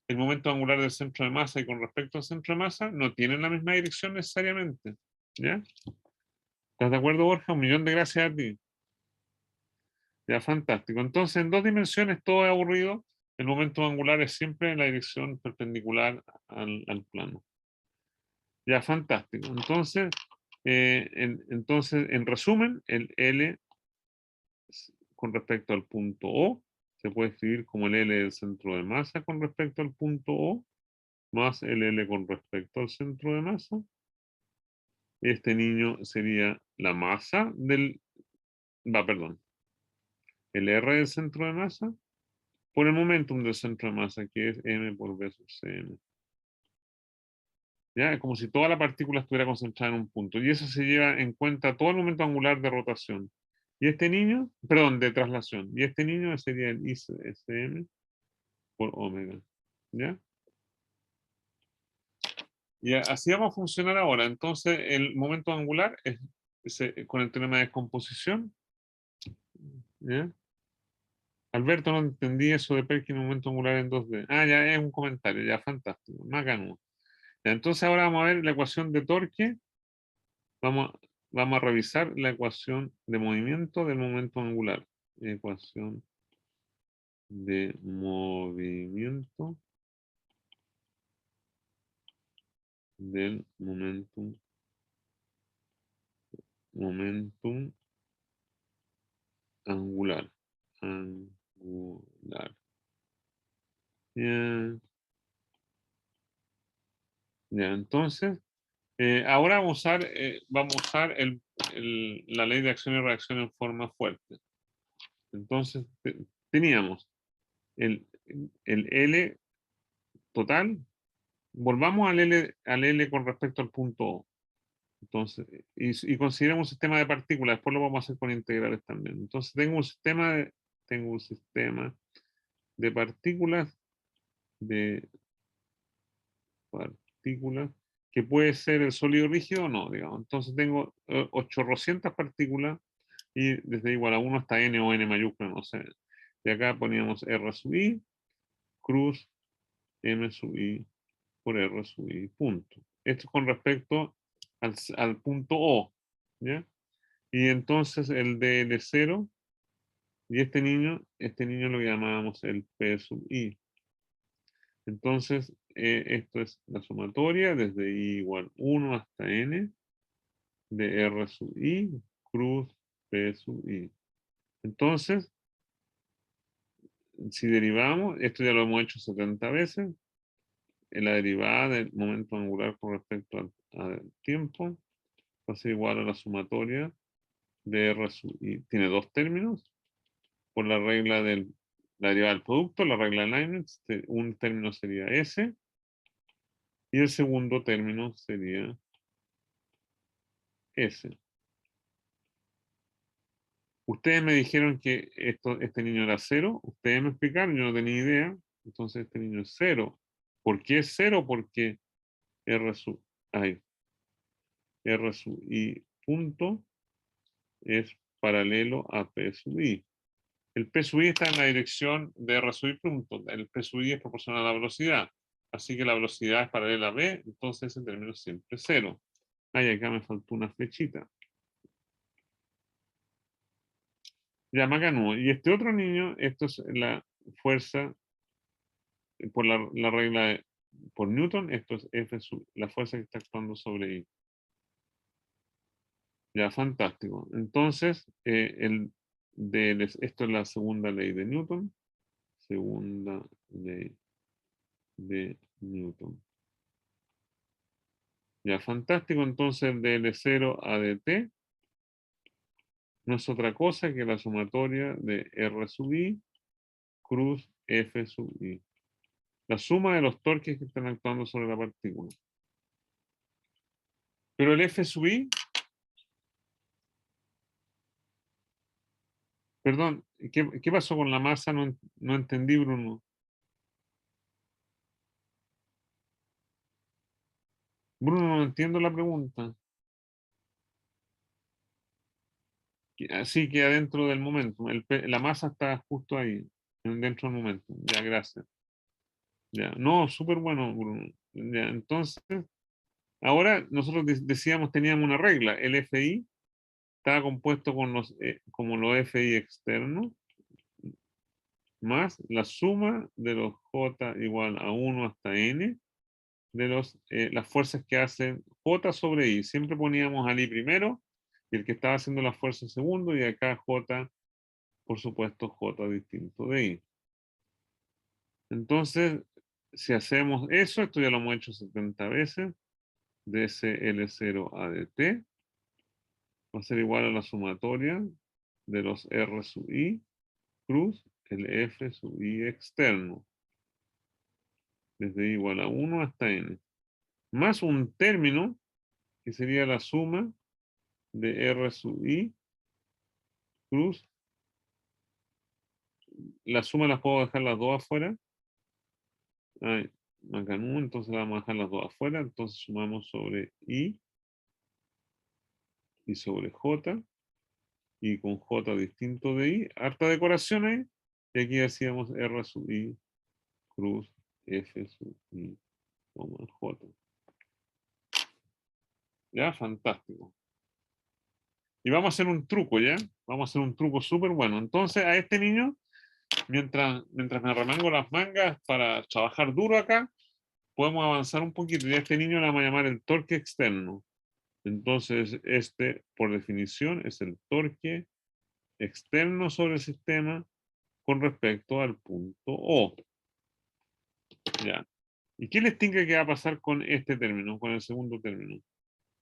Speaker 1: el momento angular del centro de masa y con respecto al centro de masa no tienen la misma dirección necesariamente. ¿Ya? ¿Estás de acuerdo, Borja? Un millón de gracias a ti. Ya, fantástico. Entonces, en dos dimensiones todo es aburrido. El momento angular es siempre en la dirección perpendicular al plano. Ya, fantástico. Entonces, en resumen, el L con respecto al punto O se puede escribir como el L del centro de masa con respecto al punto O, más el L con respecto al centro de masa. Este niño sería la masa del, perdón, el R del centro de masa por el momentum del centro de masa, que es M por V sub Cm. ¿Ya? Es como si toda la partícula estuviera concentrada en un punto. Y eso se lleva en cuenta todo el momento angular de rotación. Y este niño, perdón, de traslación. Y este niño sería el ISM por omega. ¿Ya? Y así vamos a funcionar ahora. Entonces, el momento angular es, con el teorema de descomposición. ¿Ya? Alberto, no entendí eso de Perkin momento angular en 2D. Ah, ya es un comentario, ya fantástico. Macano. Ya, entonces ahora vamos a ver la ecuación de torque. Vamos, vamos a revisar la ecuación de movimiento del momento angular. Ecuación de movimiento del momentum angular. Angular. Ya, ya, entonces, ahora vamos a usar la ley de acción y reacción en forma fuerte. Entonces, teníamos el, el L total. Volvamos al L con respecto al punto O. Entonces, y consideramos un sistema de partículas. Después lo vamos a hacer con integrales también. Entonces, tengo un sistema de partículas, de partículas, que puede ser el sólido rígido o no, digamos. Entonces, tengo 800 partículas y desde igual a 1 hasta n o n mayúscula, no sé. De acá poníamos R sub i, cruz, m sub i por R sub i, punto. Esto es con respecto al punto O, ¿ya? Y entonces el DL0 y este niño lo llamábamos el P sub i. Entonces, esto es la sumatoria desde i igual 1 hasta n de R sub i cruz P sub i. Entonces, si derivamos, esto ya lo hemos hecho 70 veces, en la derivada del momento angular con respecto al tiempo va a ser igual a la sumatoria de R sub i. Tiene dos términos por la regla la derivada del producto, la regla de Leibniz. Un término sería S y el segundo término sería S. Ustedes me dijeron que este niño era cero. Ustedes me explicaron, yo no tenía idea. Entonces este niño es cero. ¿Por qué es cero? Porque R sub, ay, R sub i punto es paralelo a P sub i. El P sub i está en la dirección de R sub i punto. El P sub i es proporcional a la velocidad. Así que la velocidad es paralela a V, entonces ese término es siempre cero. Ay, acá me faltó una flechita. Ya, Macano. Y este otro niño, esto es la fuerza por la regla por Newton, esto es F sub, la fuerza que está actuando sobre I. Ya, fantástico. Entonces, esto es la segunda ley de Newton. Segunda ley de Newton. Ya, fantástico. Entonces, de L0 a dt no es otra cosa que la sumatoria de R sub i cruz F sub i. La suma de los torques que están actuando sobre la partícula. Pero el F sub i, perdón, ¿qué pasó con la masa? No entendí, Bruno. Bruno, no entiendo la pregunta. Así que adentro del momento. La masa está justo ahí, dentro del momento. Ya, gracias. Ya, no, súper bueno, Bruno. Ya, entonces, ahora nosotros decíamos, teníamos una regla. El FI estaba compuesto con como los FI externos, más la suma de los J igual a 1 hasta N de las fuerzas que hacen J sobre I. Siempre poníamos al I primero y el que estaba haciendo la fuerza segundo y acá J, por supuesto, J distinto de I. Entonces, si hacemos eso, esto ya lo hemos hecho 70 veces, dcl0 a dt va a ser igual a la sumatoria de los R sub i cruz el F sub i externo, desde i igual a 1 hasta n, más un término que sería la suma de R sub i cruz, la suma las puedo dejar las dos afuera, ay, acá no, entonces vamos a dejar las dos afuera, entonces sumamos sobre i y sobre j, y con j distinto de i, harta decoración ahí, y aquí hacíamos R sub i cruz F sub i, j. Ya, fantástico. Y vamos a hacer un truco, ¿ya? Vamos a hacer un truco súper bueno. Entonces, a este niño, mientras me remango las mangas para trabajar duro acá, podemos avanzar un poquito. Y a este niño le vamos a llamar el torque externo. Entonces, este, por definición, es el torque externo sobre el sistema con respecto al punto O. ¿Ya? ¿Y qué les tinca que va a pasar con este término, con el segundo término?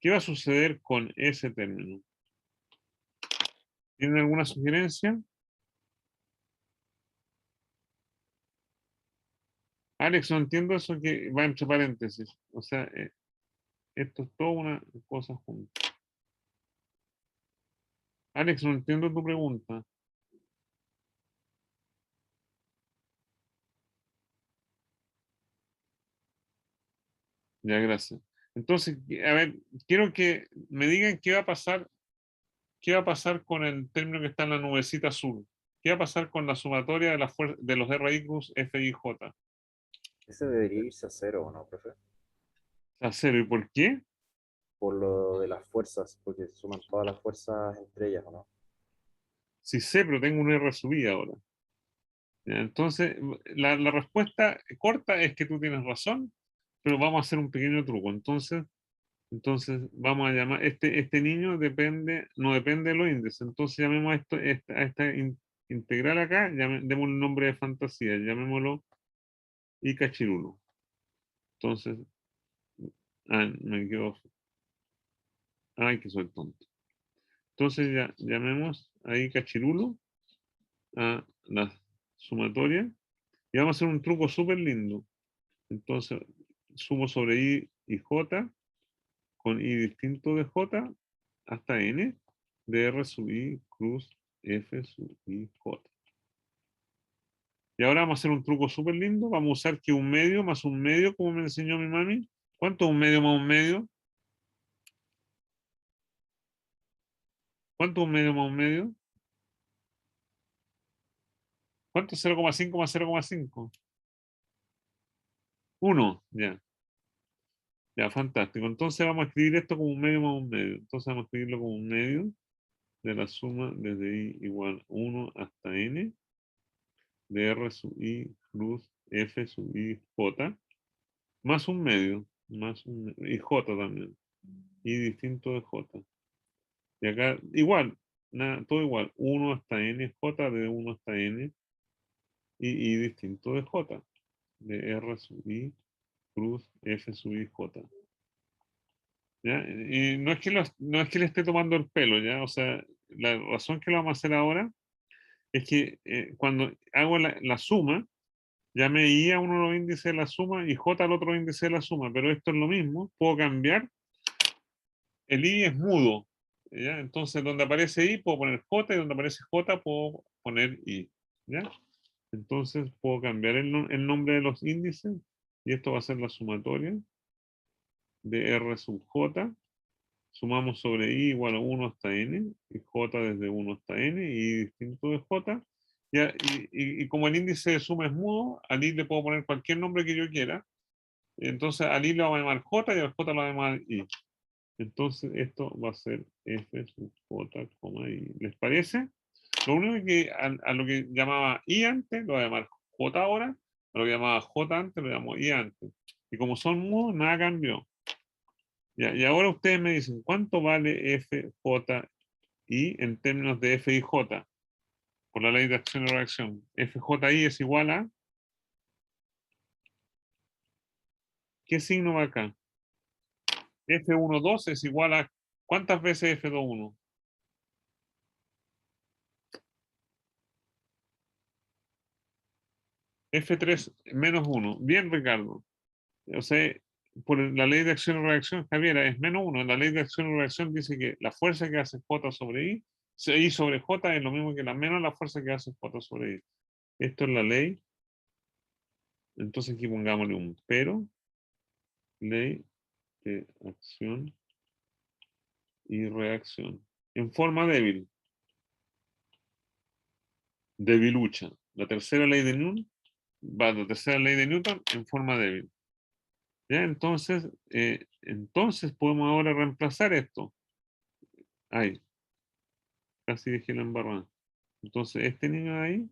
Speaker 1: ¿Qué va a suceder con ese término? ¿Tienen alguna sugerencia? Alex, no entiendo eso que va entre paréntesis. O sea, esto es toda una cosa junta. Alex, no entiendo tu pregunta. Ya, gracias. Entonces, a ver, quiero que me digan qué va a pasar con el término que está en la nubecita azul. ¿Qué va a pasar con la sumatoria de, de los RI cruz F y J?
Speaker 2: Ese debería irse a cero, ¿o no, profe?
Speaker 1: A cero. ¿Y por qué?
Speaker 2: Por lo de las fuerzas, porque suman todas las fuerzas entre ellas, ¿o no?
Speaker 1: Sí sé, pero tengo un R sub I ahora. ¿Ya? Entonces, la respuesta corta es que tú tienes razón, pero vamos a hacer un pequeño truco. Entonces vamos a llamar, este niño no depende de los índices. Entonces llamemos a esto, a esta integral acá, demos un nombre de fantasía, llamémoslo I cachirulo. Entonces, me quedo, ay, que soy tonto. Entonces ya llamemos a I cachirulo a la sumatoria y vamos a hacer un truco súper lindo. Entonces, sumo sobre I y J con I distinto de J hasta N de R sub I cruz F sub I J. Y ahora vamos a hacer un truco súper lindo. Vamos a usar que un medio más un medio, como me enseñó mi mami. ¿Cuánto es un medio más un medio? ¿Cuánto es un medio más un medio? ¿Cuánto es 0,5 más 0,5? 1, ya. Ya, fantástico. Entonces vamos a escribir esto como un medio más un medio. Entonces vamos a escribirlo como un medio de la suma desde i igual 1 hasta n de R sub i plus F sub i j más un medio, y j también, y distinto de j. Y acá igual, nada, todo igual, 1 hasta n, j de 1 hasta n, y distinto de j, de R sub i plus F sub i j. ¿Ya? Y no es que no es que le esté tomando el pelo, ¿ya? O sea, la razón que lo vamos a hacer ahora es que cuando hago la suma, ya me I a uno de los índices de la suma y J al otro índice de la suma, pero esto es lo mismo, puedo cambiar, el I es mudo, ¿ya? Entonces donde aparece I puedo poner J y donde aparece J puedo poner I, ¿ya? Entonces puedo cambiar el nombre de los índices y esto va a ser la sumatoria de R sub J, sumamos sobre I igual a 1 hasta N, y J desde 1 hasta N, y distinto de J, ya, y como el índice de suma es mudo, al I le puedo poner cualquier nombre que yo quiera. Entonces al I lo vamos a llamar J y al J lo vamos a llamar I. Entonces esto va a ser F sub J, I. ¿Les parece? Lo único que a lo que llamaba I antes, lo voy a llamar J ahora. A lo que llamaba J antes, lo llamo I antes. Y como son mudos, nada cambió. Ya, y ahora ustedes me dicen, ¿cuánto vale F, J, I en términos de F y J? Por la ley de acción y reacción. FJI es igual a ¿Qué signo va acá? F12 es igual a ¿cuántas veces F21? F3 menos 1. Bien, Ricardo. O sea, por la ley de acción y reacción, Javiera, es menos 1. La ley de acción y reacción dice que la fuerza que hace J sobre I sobre J es lo mismo que la menos la fuerza que hace J sobre I. Esto es la ley. Entonces aquí pongámosle un pero. Ley de acción y reacción. En forma débil. Debilucha. La tercera ley de Newton la tercera ley de Newton en forma débil. ¿Ya? Entonces podemos ahora reemplazar esto. Ahí, casi dejé la embarrada. Entonces este niño de ahí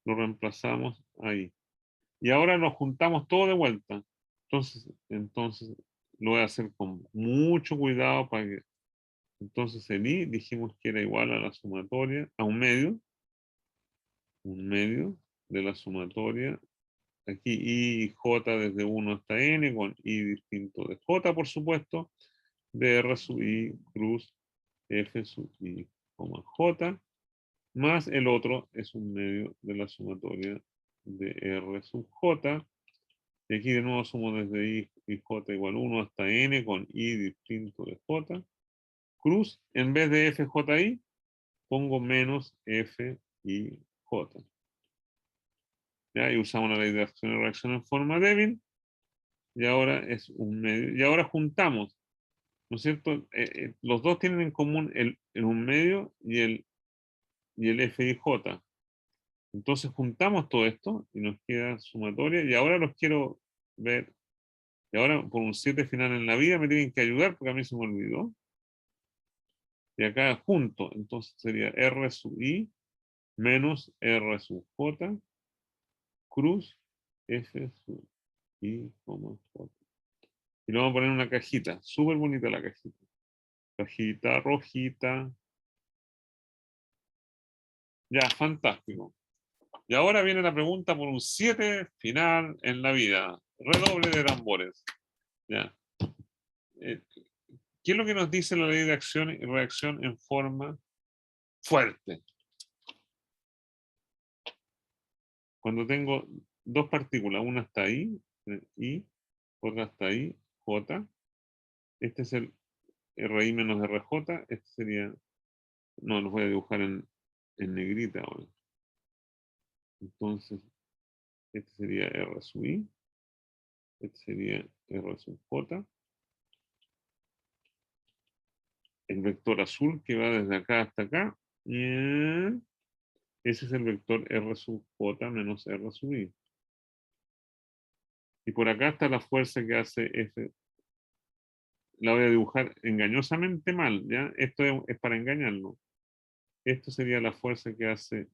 Speaker 1: lo reemplazamos ahí. Y ahora lo juntamos todo de vuelta. Entonces lo voy a hacer con mucho cuidado para que. Entonces el I dijimos que era igual a la sumatoria, a un medio de la sumatoria. Aquí I y J desde 1 hasta N, con I distinto de J, por supuesto, de R sub I cruz F sub I, J, más el otro es un medio de la sumatoria de R sub J. Y aquí de nuevo sumo desde I y J igual 1 hasta N con I distinto de J. Cruz, en vez de FJI, pongo menos F y J. ¿Ya? Y usamos la ley de acción y reacción en forma débil. Y ahora es un medio. Y ahora juntamos, ¿no es cierto? Los dos tienen en común el un medio y el F y J. Entonces juntamos todo esto y nos queda sumatoria. Y ahora los quiero ver. Y ahora por un 7 final en la vida me tienen que ayudar porque a mí se me olvidó. Y acá junto, entonces sería R sub I menos R sub J cruz F sub I, J. Y le vamos a poner una cajita, súper bonita la cajita. Cajita rojita. Ya, fantástico. Y ahora viene la pregunta por un 7 final en la vida. Redoble de tambores. Ya. Eh, ¿Qué es lo que nos dice la ley de acción y reacción en forma fuerte? Cuando tengo dos partículas, una está ahí, I, otra está ahí, J. Este es el RI menos RJ. Este sería, no, los voy a dibujar en negrita ahora. Entonces, este sería R sub I. Este sería R sub J. El vector azul que va desde acá hasta acá. Y ese es el vector R sub J menos R sub I. Y por acá está la fuerza que hace F. La voy a dibujar engañosamente mal, ¿ya? Esto es para engañarlo. Esto sería la fuerza que hace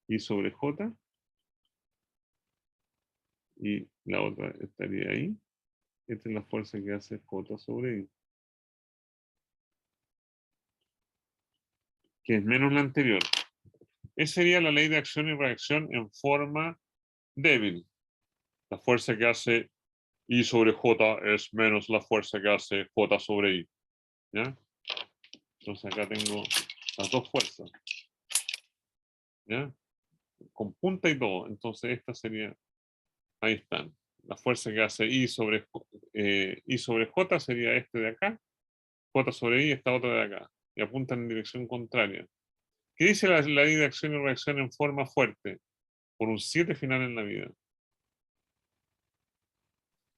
Speaker 1: I sobre J. Y la otra estaría ahí. Esta es la fuerza que hace J sobre I. Que es menos la anterior. Esa sería la ley de acción y reacción en forma débil. La fuerza que hace I sobre J es menos la fuerza que hace J sobre I. ¿Ya? Entonces acá tengo las dos fuerzas. ¿Ya? Con punta y todo. Entonces esta sería, ahí están. La fuerza que hace I sobre J sería este de acá. J sobre I, esta otra de acá. Y apuntan en dirección contraria. ¿Qué dice la ley de acción y reacción en forma fuerte? Por un 7 final en la vida.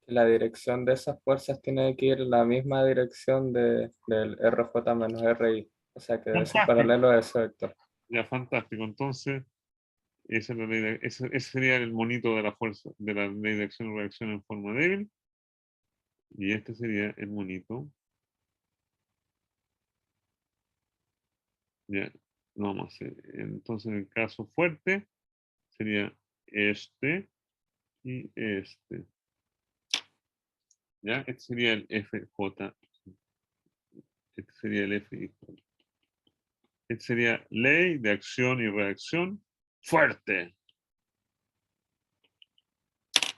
Speaker 3: La dirección de esas fuerzas tiene que ir en la misma dirección del RJ menos RI. O sea que debe ser
Speaker 1: Fantástico.
Speaker 3: paralelo a ese vector.
Speaker 1: Ya, fantástico. Entonces, esa es la ley ese sería el monito de la fuerza, de la ley de acción y reacción en forma débil. Y este sería el monito. Ya, lo vamos a hacer. Entonces, en el caso fuerte, sería este y este. ¿Ya? Este sería el FJ. Este sería el FJ. Este sería ley de acción y reacción fuerte.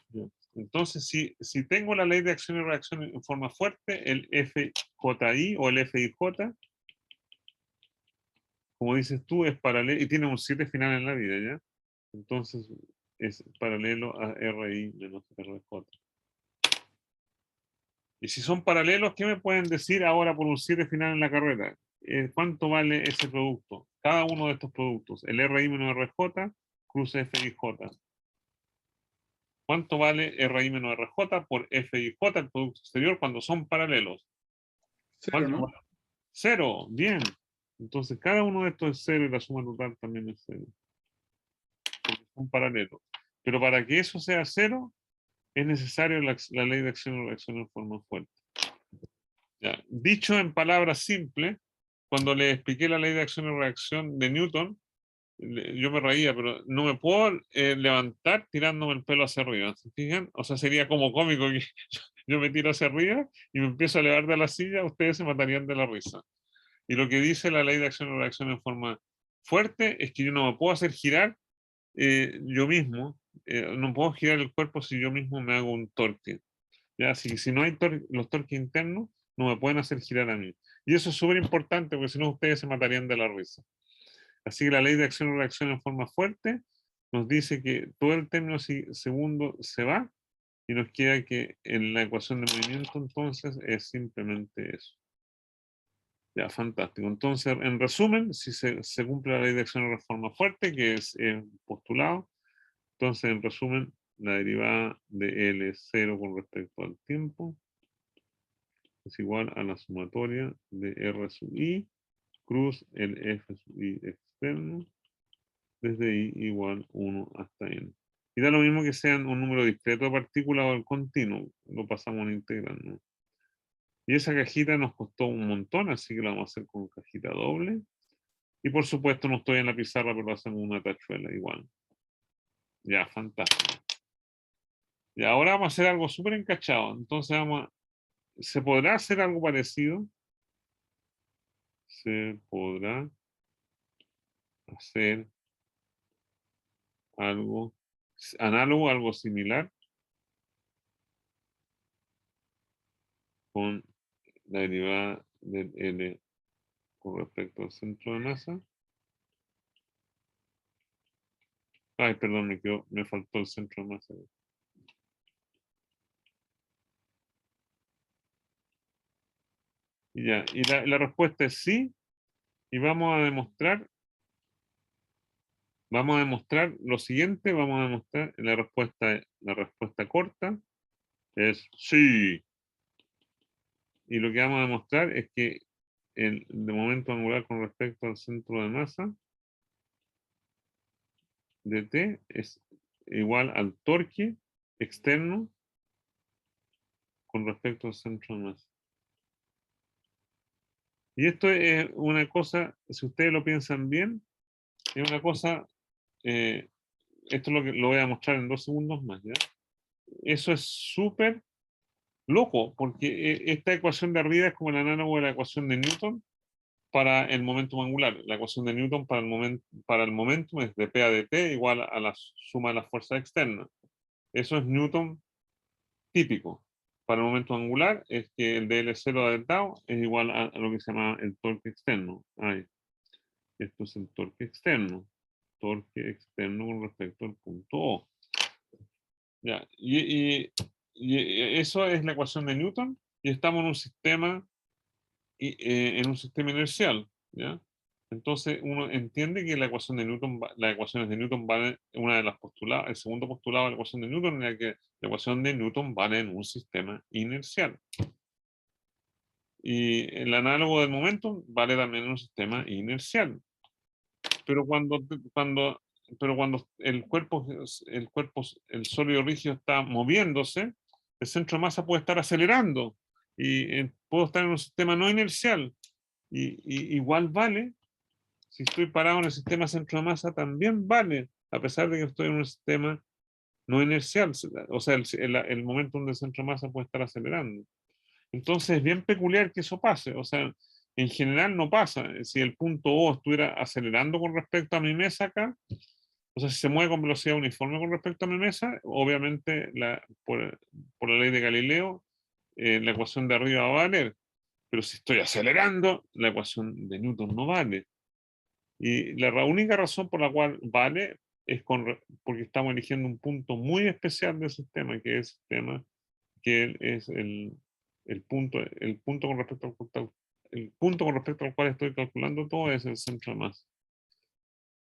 Speaker 1: ¿Ya? Entonces, si tengo la ley de acción y reacción en forma fuerte, el FJI o el FIJ, como dices tú, es paralelo y tiene un 7 final en la vida, ¿ya? Entonces, es paralelo a RI menos RJ. Y si son paralelos, ¿qué me pueden decir ahora por un 7 final en la carrera? ¿Cuánto vale ese producto? Cada uno de estos productos. El RI menos RJ, cruz FIJ. ¿Cuánto vale RI menos RJ por FIJ, el producto exterior, cuando son paralelos?
Speaker 4: Cero,
Speaker 1: ¿Cuánto
Speaker 4: ¿no?
Speaker 1: vale? Cero, bien. Entonces, cada uno de estos es cero y la suma total también es cero. Porque son paralelos. Pero para que eso sea cero, es necesario la ley de acción y reacción en forma fuerte. Ya. Dicho en palabras simples, cuando le expliqué la ley de acción y reacción de Newton, yo me reía, pero no me puedo levantar tirándome el pelo hacia arriba. ¿Se fijan? O sea, sería como cómico que yo me tiro hacia arriba y me empiezo a elevar de la silla, ustedes se matarían de la risa. Y lo que dice la ley de acción y reacción en forma fuerte es que yo no me puedo hacer girar yo mismo, no puedo girar el cuerpo si yo mismo me hago un torque. ¿Ya? Si no hay los torques internos, no me pueden hacer girar a mí. Y eso es súper importante porque si no ustedes se matarían de la risa. Así que la ley de acción y reacción en forma fuerte nos dice que todo el término segundo se va y nos queda que en la ecuación de movimiento entonces es simplemente eso. Ya, fantástico. Entonces, en resumen, si se cumple la ley de acción y forma fuerte, que es postulado, entonces en resumen, la derivada de L0 con respecto al tiempo es igual a la sumatoria de R sub I cruz el F sub I externo desde I igual 1 hasta N. Y da lo mismo que sean un número discreto de partículas o el continuo, lo pasamos a un integral, ¿no? Y esa cajita nos costó un montón, así que la vamos a hacer con cajita doble. Y por supuesto no estoy en la pizarra, pero hacemos una tachuela igual. Ya, fantástico. Y ahora vamos a hacer algo súper encachado. Entonces ¿se podrá hacer algo parecido? Se podrá hacer algo análogo, algo similar con la derivada del L con respecto al centro de masa. Ay, perdón, me faltó el centro de masa. Y ya, y la respuesta es sí, y vamos a demostrar lo siguiente, vamos a demostrar la respuesta corta es sí. Y lo que vamos a demostrar es que el de momento angular con respecto al centro de masa de T es igual al torque externo con respecto al centro de masa. Y esto es una cosa, si ustedes lo piensan bien, es una cosa, esto es lo que lo voy a mostrar en 2 segundos más, ¿ya? Eso es súper loco, porque esta ecuación de arriba es como el análogo de la ecuación de Newton para el momentum angular. La ecuación de Newton para el momentum es de P a dt igual a la suma de las fuerzas externas. Eso es Newton típico. Para el momento angular es que el dl0 del tau es igual a lo que se llama el torque externo. Ahí. Esto es el torque externo. Torque externo con respecto al punto O. Ya. Y eso es la ecuación de Newton y estamos en un sistema inercial. ¿Ya? Entonces uno entiende que la ecuación de Newton, las ecuaciones de Newton valen, una de las postuladas, el segundo postulado de la ecuación de Newton era que la ecuación de Newton vale en un sistema inercial. Y el análogo del momento vale también en un sistema inercial. Pero cuando el sólido rígido está moviéndose, el centro de masa puede estar acelerando y puedo estar en un sistema no inercial. Y igual vale, si estoy parado en el sistema centro de masa, también vale, a pesar de que estoy en un sistema no inercial. O sea, el momento donde el centro de masa puede estar acelerando. Entonces es bien peculiar que eso pase. O sea, en general no pasa. Si el punto O estuviera acelerando con respecto a mi mesa acá, O sea, si se mueve con velocidad uniforme con respecto a mi mesa, obviamente por la ley de Galileo, la ecuación de arriba va a valer. Pero si estoy acelerando, la ecuación de Newton no vale. Y la única razón por la cual vale es porque estamos eligiendo un punto muy especial del sistema, que es el punto con respecto el punto con respecto al cual estoy calculando todo es el centro de masa.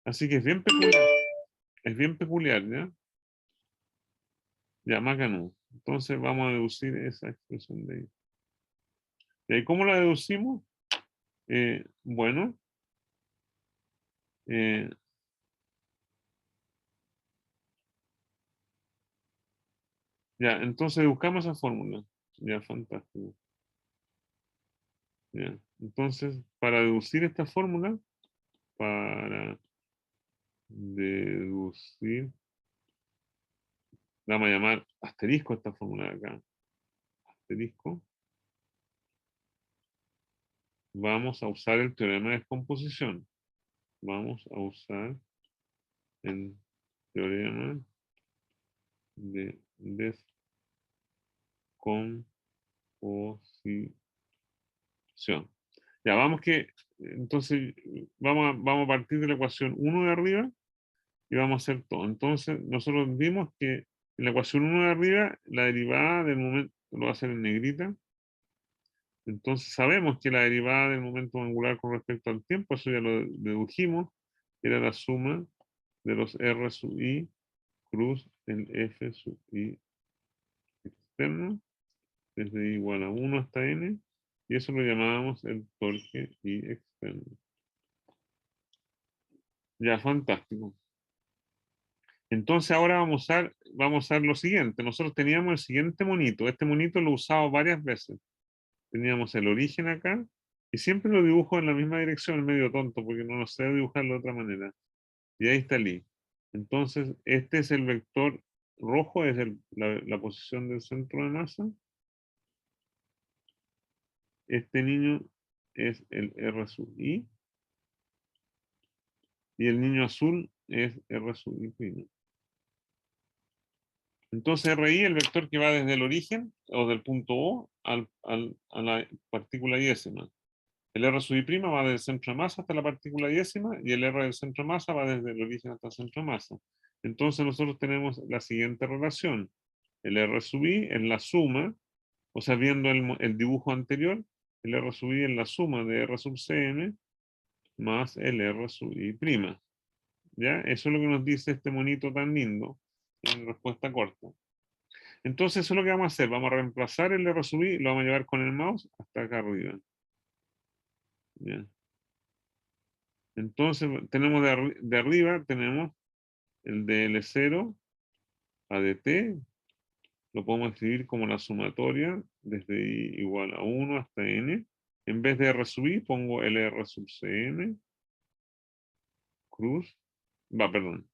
Speaker 1: Así que es bien peculiar. Es bien peculiar, ¿ya? Ya, más ganó. Entonces vamos a deducir esa expresión de ahí. ¿Y ahí cómo la deducimos? Bueno, eh, ya, entonces buscamos esa fórmula. Ya, fantástico. Ya. Entonces, para deducir esta fórmula, para deducir, la vamos a llamar asterisco esta fórmula de acá. Asterisco. Vamos a usar el teorema de descomposición. Vamos a usar el teorema de descomposición. Ya, entonces, vamos a partir de la ecuación 1 de arriba y vamos a hacer todo. Entonces, nosotros vimos que en la ecuación 1 de arriba, la derivada del momento, lo va a hacer en negrita. Entonces, sabemos que la derivada del momento angular con respecto al tiempo, eso ya lo dedujimos, era la suma de los R sub i cruz el F sub i externo, desde i igual a 1 hasta n, y eso lo llamábamos el torque i externo. Ya, fantástico. Entonces ahora vamos a usar lo siguiente. Nosotros teníamos el siguiente monito. Este monito lo he usado varias veces. Teníamos el origen acá, y siempre lo dibujo en la misma dirección, medio tonto, porque no lo sé dibujarlo de otra manera. Y ahí está el i. Entonces, este es el vector rojo, es la posición del centro de masa. Este niño es el R sub i. Y el niño azul es R sub i primo. Entonces RI, el vector que va desde el origen, o del punto O, a la partícula diésima. El R sub i' va desde el centro de masa hasta la partícula diésima, y el R del centro de masa va desde el origen hasta el centro de masa. Entonces nosotros tenemos la siguiente relación. El R sub i es la suma, o sea, viendo el dibujo anterior, el R sub i es la suma de R sub cm más el R sub i'. ¿Ya? Eso es lo que nos dice este monito tan lindo en respuesta corta. Entonces eso es lo que vamos a hacer. Vamos a reemplazar el R sub i, lo vamos a llevar con el mouse hasta acá arriba. ¿Ya? Entonces tenemos de arriba, tenemos el de L0 a dt, lo podemos escribir como la sumatoria desde i igual a 1 hasta n. En vez de R sub i pongo el R sub cm cruz, perdón.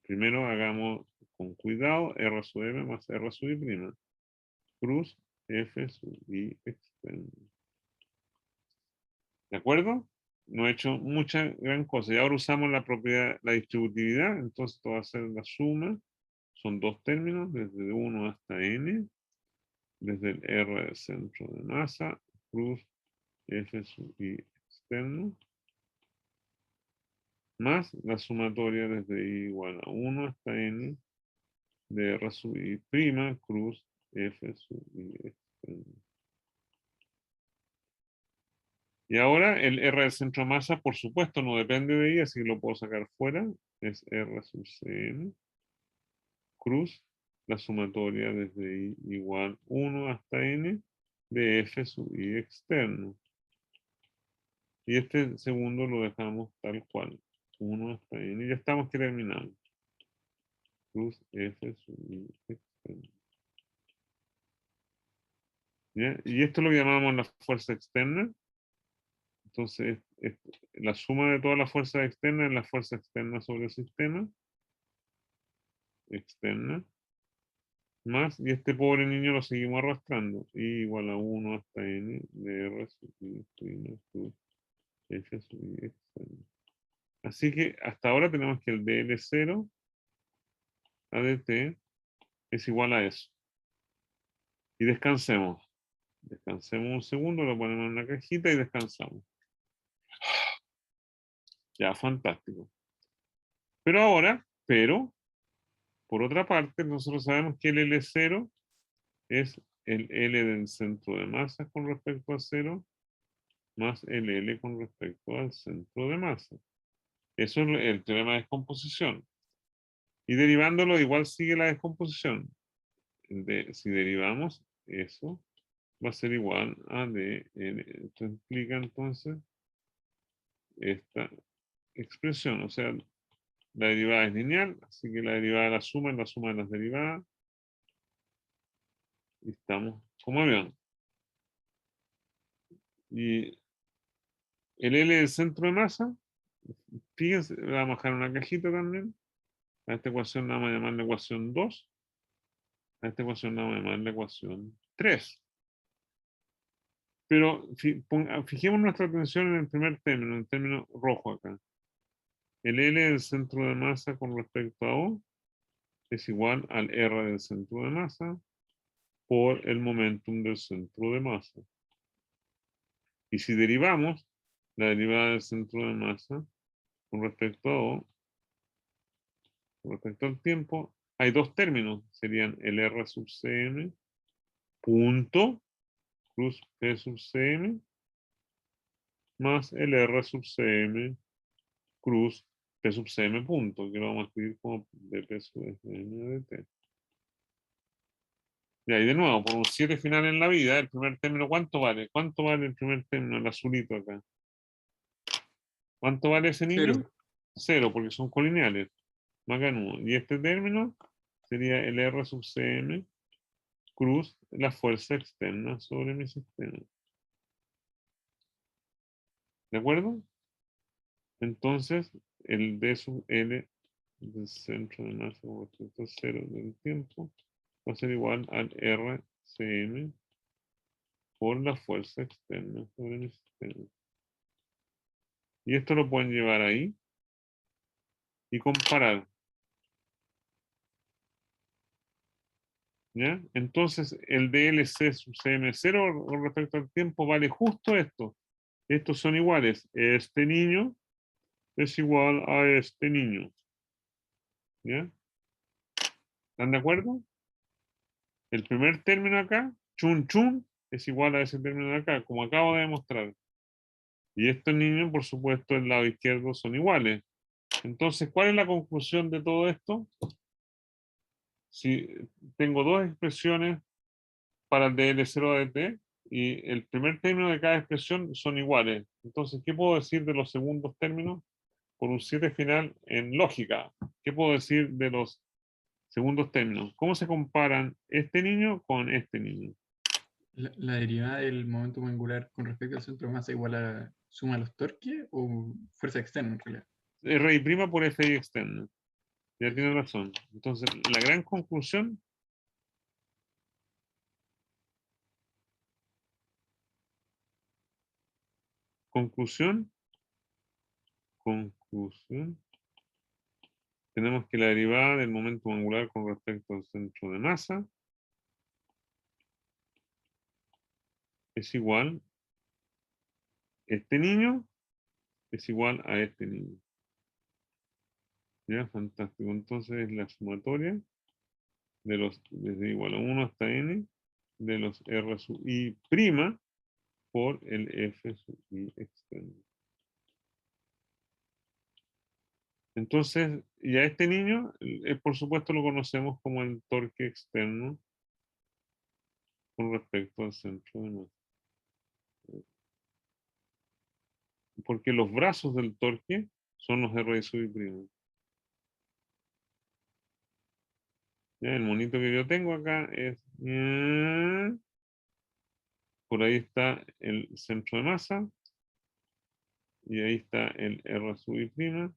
Speaker 1: Primero hagamos con cuidado R sub m más R sub i', cruz F sub i externo. ¿De acuerdo? No he hecho mucha gran cosa. Y ahora usamos la propiedad, la distributividad. Entonces esto va a ser la suma. Son dos términos, desde 1 hasta n, desde el R del centro de masa, cruz F sub i externo, más la sumatoria desde i igual a 1 hasta n, de R sub i prima, cruz F sub i externo. Y ahora el R del centro de masa, por supuesto, no depende de I, así que lo puedo sacar fuera. Es R sub Cm cruz la sumatoria desde I igual 1 hasta N de F sub I externo. Y este segundo lo dejamos tal cual. 1 hasta N. Y ya estamos que terminamos. Cruz F sub I externo. ¿Ya? Y esto lo llamamos la fuerza externa. Entonces, la suma de todas las fuerzas externas es la fuerza externa sobre el sistema. Externa. Más, y este pobre niño lo seguimos arrastrando. I igual a 1 hasta n de R sub I prima sub F sub I externo. Así que hasta ahora tenemos que el DL0 ADT es igual a eso. Y descansemos. Descansemos un segundo, lo ponemos en una cajita y descansamos. Ya, fantástico. Pero ahora, por otra parte, nosotros sabemos que el L0 es el L del centro de masa con respecto a 0 más el L con respecto al centro de masa. Eso es el teorema de descomposición. Y derivándolo, igual sigue la descomposición. Si derivamos eso, va a ser igual a dn. Esto implica entonces esta expresión. O sea, la derivada es lineal, así que la derivada de la suma es la suma de las derivadas. Y estamos como avión. Y el L del centro de masa, fíjense, vamos a dejar una cajita también. A esta ecuación la vamos a llamar la ecuación 2. A esta ecuación la vamos a llamar la ecuación 3. Pero fijemos nuestra atención en el primer término, en el término rojo acá. El L del centro de masa con respecto a O es igual al R del centro de masa por el momentum del centro de masa. Y si derivamos la derivada del centro de masa con respecto a O, con respecto al tiempo, hay dos términos, serían el R sub Cm punto cruz P sub Cm más el R sub Cm cruz P sub Cm punto, que lo vamos a escribir como dP sub Cm dt. Y ahí de nuevo, por un 7 final en la vida, el primer término, ¿cuánto vale? ¿Cuánto vale el primer término, el azulito acá? ¿Cuánto vale ese niño?
Speaker 4: 0.
Speaker 1: 0, porque son colineales. Macanudo. Y este término sería el R sub Cm cruz la fuerza externa sobre mi sistema. ¿De acuerdo? Entonces, el D sub L del centro de masa con respecto a 0 del tiempo va a ser igual al RCm por la fuerza externa sobre mi sistema. Y esto lo pueden llevar ahí y comparar. ¿Ya? Entonces, el DLC sub CM0 con respecto al tiempo vale justo esto. Estos son iguales. Este niño es igual a este niño. ¿Ya? ¿Están de acuerdo? El primer término acá, chun chun, es igual a ese término de acá, como acabo de demostrar. Y estos niños, por supuesto, del lado izquierdo son iguales. Entonces, ¿cuál es la conclusión de todo esto? Si tengo dos expresiones para el DL0 ADT y el primer término de cada expresión son iguales. Entonces, ¿qué puedo decir de los segundos términos? Por un 7 final en lógica. ¿Qué puedo decir de los segundos términos? ¿Cómo se comparan este niño con este niño?
Speaker 4: La derivada del momento angular con respecto al centro de masa igual a suma de los torques o fuerza externa en realidad.
Speaker 1: RI' por FI externa. Ya tiene razón. Entonces, la gran conclusión conclusión, tenemos que la derivada del momento angular con respecto al centro de masa es igual, este niño es igual a este niño. Ya, fantástico. Entonces la sumatoria de los, desde igual a 1 hasta n, de los R sub i prima por el F sub i externo. Entonces, ya este niño, por supuesto lo conocemos como el torque externo con respecto al centro de masa. Porque los brazos del torque son los R sub i prima. ¿Ya? El monito que yo tengo acá es... por ahí está el centro de masa. Y ahí está el R sub i prima.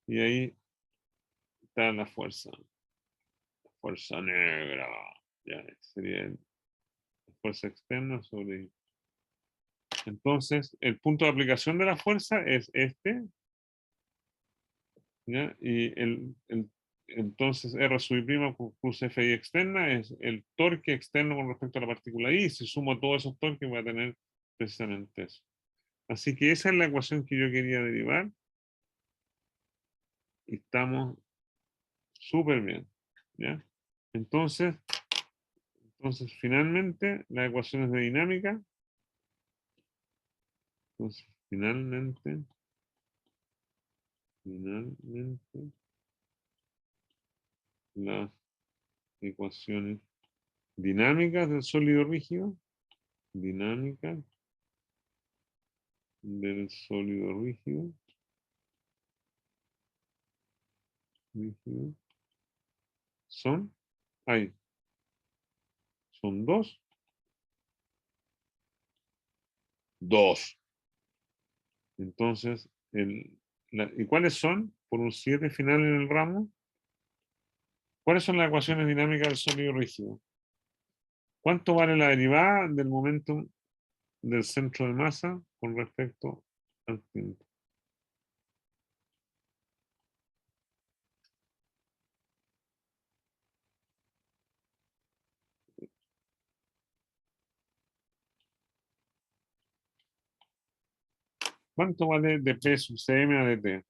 Speaker 1: Y ahí está la fuerza. Fuerza negra. Ya, sería la fuerza externa sobre... Entonces, el punto de aplicación de la fuerza es este. ¿ya? Y entonces R sub I' plus Fi externa es el torque externo con respecto a la partícula I. Si sumo todos esos torques voy a tener precisamente eso. Así que esa es la ecuación que yo quería derivar. Y estamos súper bien, ¿ya? Entonces, finalmente, las ecuaciones de dinámica. Entonces, finalmente, las ecuaciones dinámicas del sólido rígido, dinámicas del sólido rígido, son dos. Entonces, ¿y cuáles son? Por un 7 final en el ramo. ¿Cuáles son las ecuaciones dinámicas del sólido rígido? ¿Cuánto vale la derivada del momentum del centro de masa con respecto al tiempo? ¿Cuánto vale dp sub cm a dt?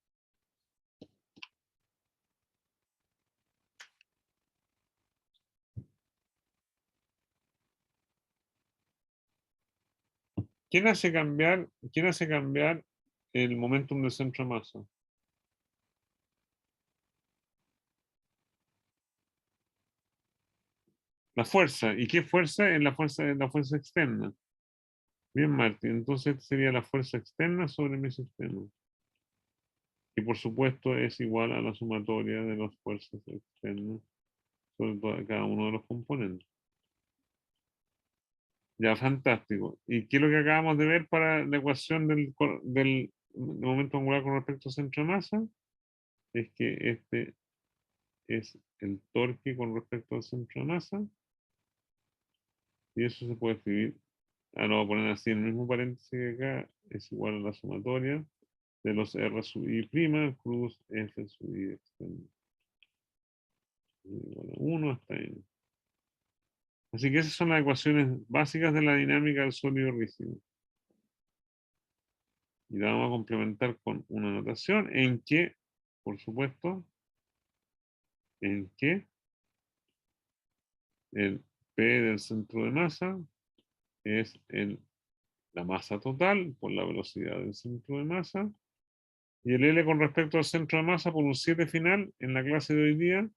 Speaker 1: ¿Quién hace cambiar el momentum del centro de masa? La fuerza. ¿Y qué fuerza? Es la fuerza externa. Bien, Martín. Entonces sería la fuerza externa sobre mi sistema. Y por supuesto es igual a la sumatoria de las fuerzas externas sobre cada uno de los componentes. Ya, fantástico. ¿Y qué es lo que acabamos de ver para la ecuación del momento angular con respecto al centro de masa? Es que este es el torque con respecto al centro de masa. Y eso se puede escribir, lo voy a poner así en el mismo paréntesis que acá, es igual a la sumatoria de los R sub I' cruz F sub I externo. Igual a 1 hasta N. Así que esas son las ecuaciones básicas de la dinámica del sólido rígido. Y la vamos a complementar con una notación en que, por supuesto, en que el P del centro de masa es la masa total por la velocidad del centro de masa. Y el L con respecto al centro de masa por un 7 final en la clase de hoy día.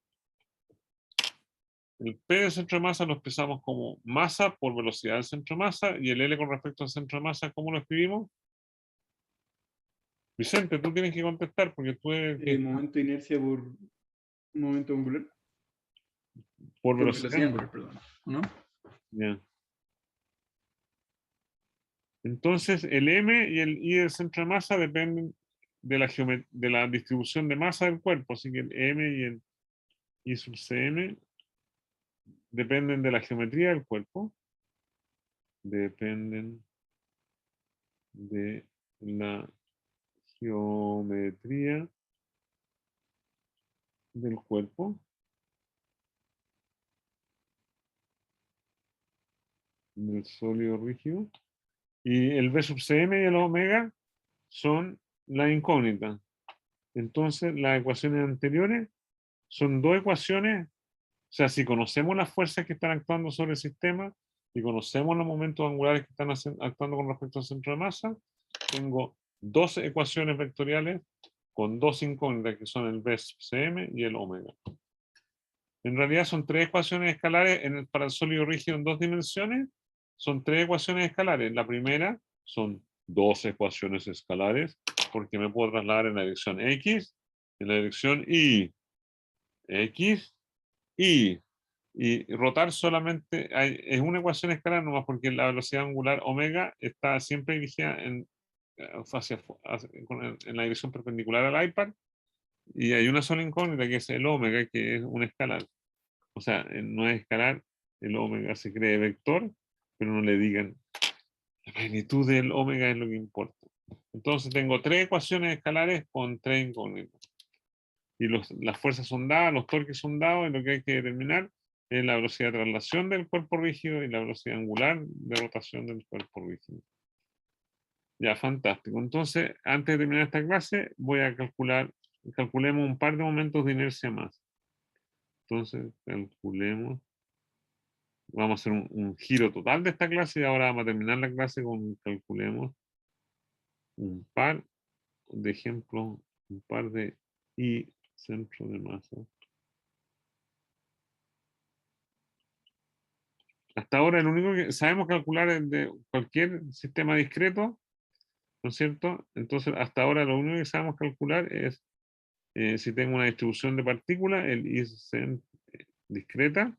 Speaker 1: El P del centro de masa lo expresamos como masa por velocidad del centro de masa. Y el L con respecto al centro de masa, ¿cómo lo escribimos? Vicente, tú tienes que contestar porque tú eres
Speaker 4: Momento de inercia por momento angular.
Speaker 1: por
Speaker 4: Por
Speaker 1: velocidad.
Speaker 4: velocidad angular, perdón. ¿No?
Speaker 1: Ya. Entonces, el M y el I del centro de masa dependen de la distribución de masa del cuerpo. Así que el M y el I sub Cm dependen de la geometría del cuerpo. Dependen de la geometría del cuerpo. Del sólido rígido. Y el B sub Cm y el omega son la incógnita. Entonces, las ecuaciones anteriores son dos ecuaciones. O sea, si conocemos las fuerzas que están actuando sobre el sistema y conocemos los momentos angulares que están actuando con respecto al centro de masa, tengo dos ecuaciones vectoriales con dos incógnitas que son el B sub Cm y el omega. En realidad son tres ecuaciones escalares para el sólido rígido en dos dimensiones. Son tres ecuaciones escalares. La primera son dos ecuaciones escalares porque me puedo trasladar en la dirección X, en la dirección Y. X, Y. Y rotar solamente es una ecuación escalar nomás porque la velocidad angular omega está siempre dirigida en la dirección perpendicular al iPad y hay una sola incógnita que es el omega, que es un escalar. O sea, no es escalar, el omega se cree vector, pero no le digan la magnitud del omega es lo que importa. Entonces tengo tres ecuaciones escalares con tres incógnitas. y las fuerzas son dadas, los torques son dados, y lo que hay que determinar es la velocidad de traslación del cuerpo rígido y la velocidad angular de rotación del cuerpo rígido. Ya, fantástico. Entonces, antes de terminar esta clase, voy a calculemos un par de momentos de inercia más. Entonces, calculemos. Vamos a hacer un giro total de esta clase y ahora vamos a terminar la clase con calculemos un par de ejemplos, un par de I centro de masa. Hasta ahora el único que sabemos calcular es de cualquier sistema discreto, ¿no es cierto? Entonces hasta ahora lo único que sabemos calcular es si tengo una distribución de partículas, el I discreta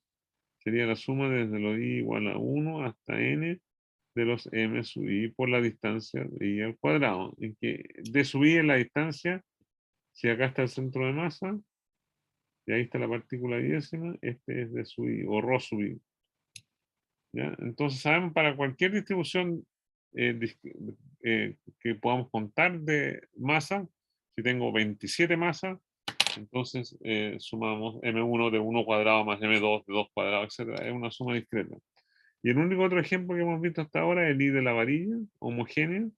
Speaker 1: sería la suma desde lo I igual a 1 hasta N de los M sub I por la distancia de I al cuadrado, en que D sub I es la distancia, si acá está el centro de masa, y ahí está la partícula diésima, este es D sub I, o ρ sub I. ¿Ya? Entonces sabemos para cualquier distribución que podamos contar de masa, si tengo 27 masas, entonces sumamos M1 de 1 cuadrado más M2 de 2 cuadrados, etc. Es una suma discreta. Y el único otro ejemplo que hemos visto hasta ahora es el I de la varilla homogénea.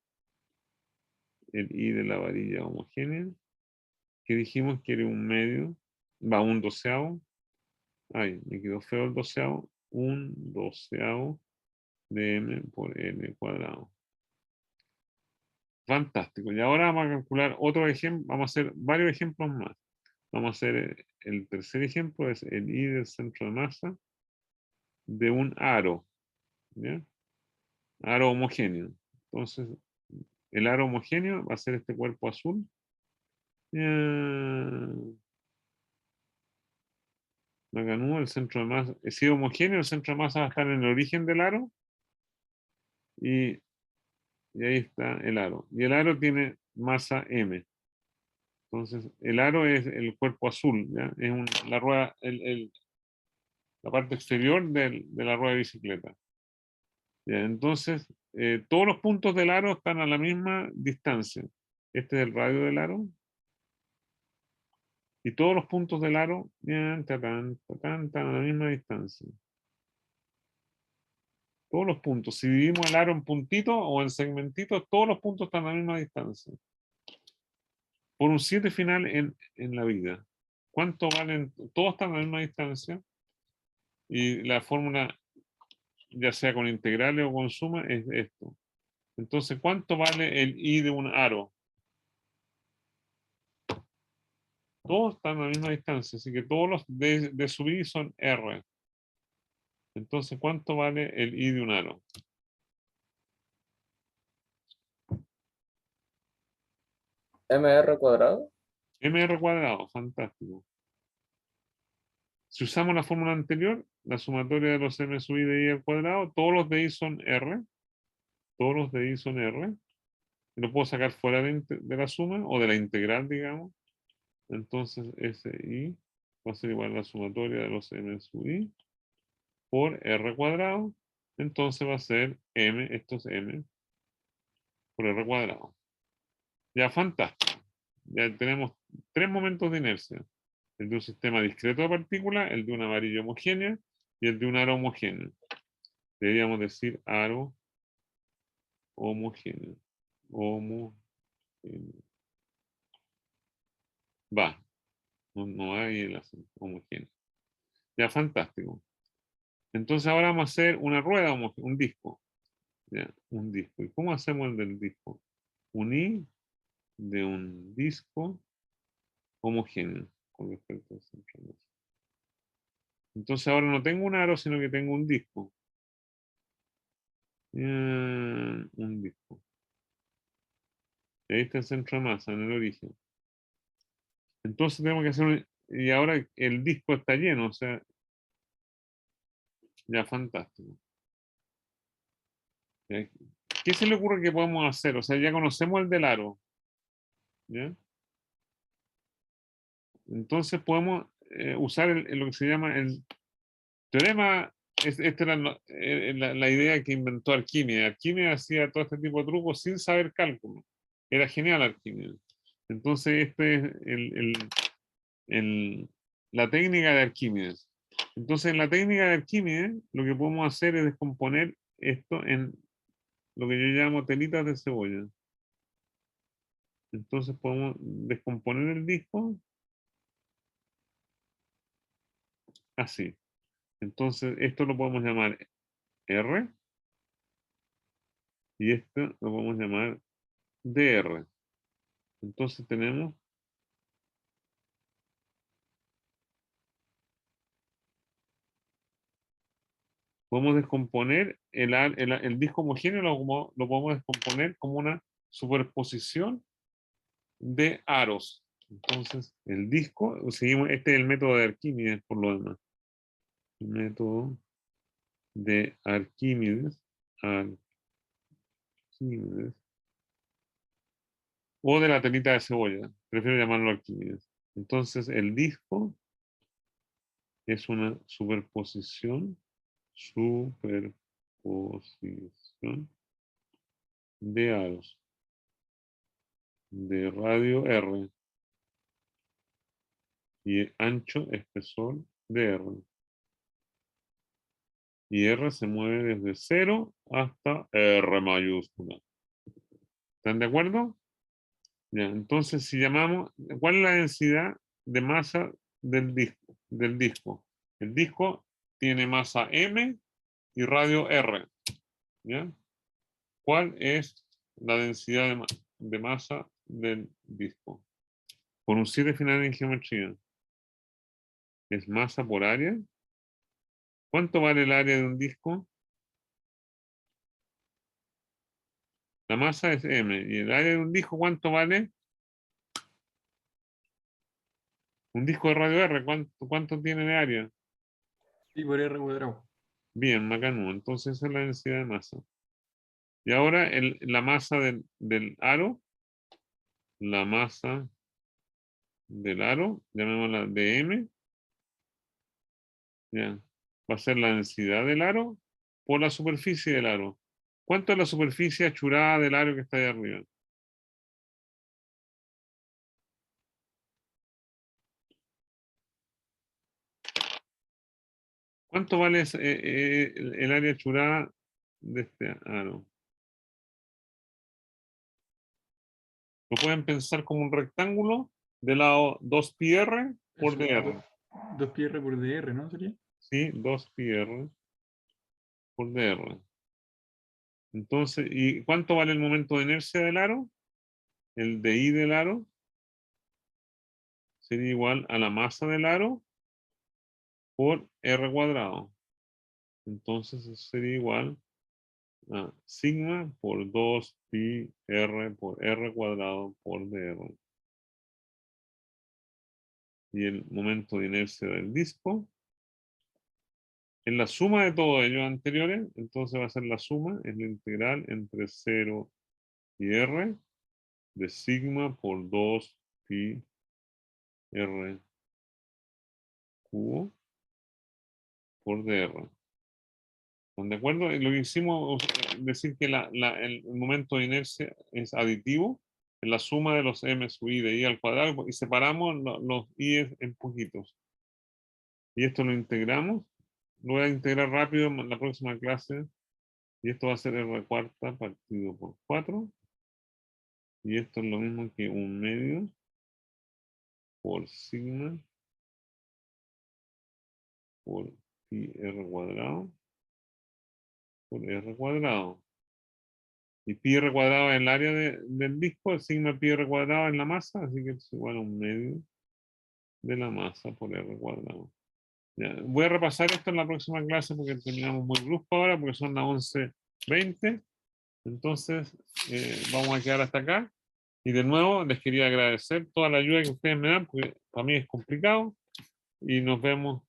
Speaker 1: El I de la varilla homogénea, que dijimos que era un medio, va un doceavo. Ay, me quedó feo el doceavo. Un doceavo de M por N cuadrado. Fantástico. Y ahora vamos a calcular otro ejemplo, vamos a hacer varios ejemplos más. Vamos a hacer el tercer ejemplo, es el I del centro de masa de un aro. ¿Ya? Aro homogéneo. Entonces, el aro homogéneo va a ser este cuerpo azul. Maganú, el centro de masa, si es homogéneo, el centro de masa va a estar en el origen del aro. Y ahí está el aro. Y el aro tiene masa M. Entonces, el aro es el cuerpo azul, ¿ya? Es la rueda, la parte exterior de la rueda de bicicleta. ¿Ya? Entonces, todos los puntos del aro están a la misma distancia. Este es el radio del aro. Y todos los puntos del aro están a la misma distancia. Todos los puntos. Si dividimos el aro en puntitos o en segmentitos, todos los puntos están a la misma distancia. Por un 7 final en la vida. ¿Cuánto valen? Todos están a la misma distancia. Y la fórmula, ya sea con integrales o con suma, es esto. Entonces, ¿cuánto vale el I de un aro? Todos están a la misma distancia, así que todos los de sub I son R. Entonces, ¿cuánto vale el I de un aro?
Speaker 3: MR cuadrado.
Speaker 1: MR cuadrado, fantástico. Si usamos la fórmula anterior, la sumatoria de los M sub I de I al cuadrado, todos los de I son R. Todos los de I son R. Lo puedo sacar fuera de la suma o de la integral, digamos. Entonces, SI va a ser igual a la sumatoria de los M sub I por R cuadrado. Entonces va a ser M, esto es M, por R cuadrado. Ya, fantástico. Ya tenemos 3 momentos de inercia. El de un sistema discreto de partículas, el de una varilla homogénea y el de un aro homogéneo. Deberíamos decir aro homogéneo. Homogéneo. Va. No hay el acento. Homogéneo. Ya, fantástico. Entonces ahora vamos a hacer una rueda homogénea, un disco. ¿Ya? Un disco. ¿Y cómo hacemos el del disco? Un I de un disco homogéneo con respecto al centro de masa. Entonces ahora no tengo un aro, sino que tengo un disco. Un disco. Y ahí está el centro de masa, en el origen. Entonces tenemos que hacer y ahora el disco está lleno, o sea, ya fantástico. ¿Ya? ¿Qué se le ocurre que podemos hacer? O sea, ya conocemos el del aro. ¿Ya? Entonces podemos usar lo que se llama el teorema. Esta era la idea que inventó Arquímedes. Arquímedes hacía todo este tipo de trucos sin saber cálculo. Era genial Arquímedes. Entonces este es la técnica de Arquímedes. Entonces, en la técnica de Arquímedes, lo que podemos hacer es descomponer esto en lo que yo llamo telitas de cebolla. Entonces, podemos descomponer el disco así. Entonces, esto lo podemos llamar R y esto lo podemos llamar DR. Entonces, podemos descomponer el disco homogéneo, lo podemos descomponer como una superposición de aros. Entonces, el disco, seguimos, este es el método de Arquímedes, por lo demás. El método de Arquímedes, o de la telita de cebolla, prefiero llamarlo Arquímedes. Entonces, el disco es una superposición de aros de radio R y ancho espesor de R. Y R se mueve desde 0 hasta R mayúscula. ¿Están de acuerdo? Ya, entonces, si llamamos, ¿cuál es la densidad de masa del disco? El disco tiene masa M y radio R. ¿Ya? ¿Cuál es la densidad de masa del disco? Por un 7 final en geometría. Es masa por área. ¿Cuánto vale el área de un disco? La masa es M. ¿Y el área de un disco cuánto vale? Un disco de radio R, ¿cuánto tiene de área?
Speaker 4: Y por R cuadrado.
Speaker 1: Bien, macanudo. Entonces esa es la densidad de masa. Y ahora la masa del aro, la masa del aro, llamémosla dm, ya, va a ser la densidad del aro por la superficie del aro. ¿Cuánto es la superficie achurada del aro que está ahí arriba? ¿Cuánto vale el área achurada de este aro? Lo pueden pensar como un rectángulo de lado 2πr por
Speaker 4: Eso,
Speaker 1: dr.
Speaker 4: 2πr por dr, ¿no? ¿Sería?
Speaker 1: ¿Sí? 2πr por dr. Entonces, ¿y cuánto vale el momento de inercia del aro? El dI del aro sería igual a la masa del aro por r cuadrado. Entonces, eso sería igual a sigma por 2πr por r cuadrado por dr. Y el momento de inercia del disco es la suma de todos ellos anteriores. Entonces va a ser la suma, es la integral entre 0 y r de sigma por 2πr cubo por dr. ¿Están de acuerdo? Lo que hicimos es decir que el momento de inercia es aditivo, es la suma de los m sub i de i al cuadrado, y separamos los i en poquitos. Y esto lo integramos. Lo voy a integrar rápido en la próxima clase. Y esto va a ser r cuarta partido por 4. Y esto es lo mismo que 1/2 por sigma por pi r cuadrado por r cuadrado. Y pi r cuadrado es el área del disco, el sigma pi r cuadrado es la masa, así que es igual a 1/2 de la masa por r cuadrado. Ya, voy a repasar esto en la próxima clase porque terminamos muy brusco ahora, porque son las 11:20. Entonces, vamos a quedar hasta acá. Y de nuevo, les quería agradecer toda la ayuda que ustedes me dan, porque para mí es complicado. Y nos vemos.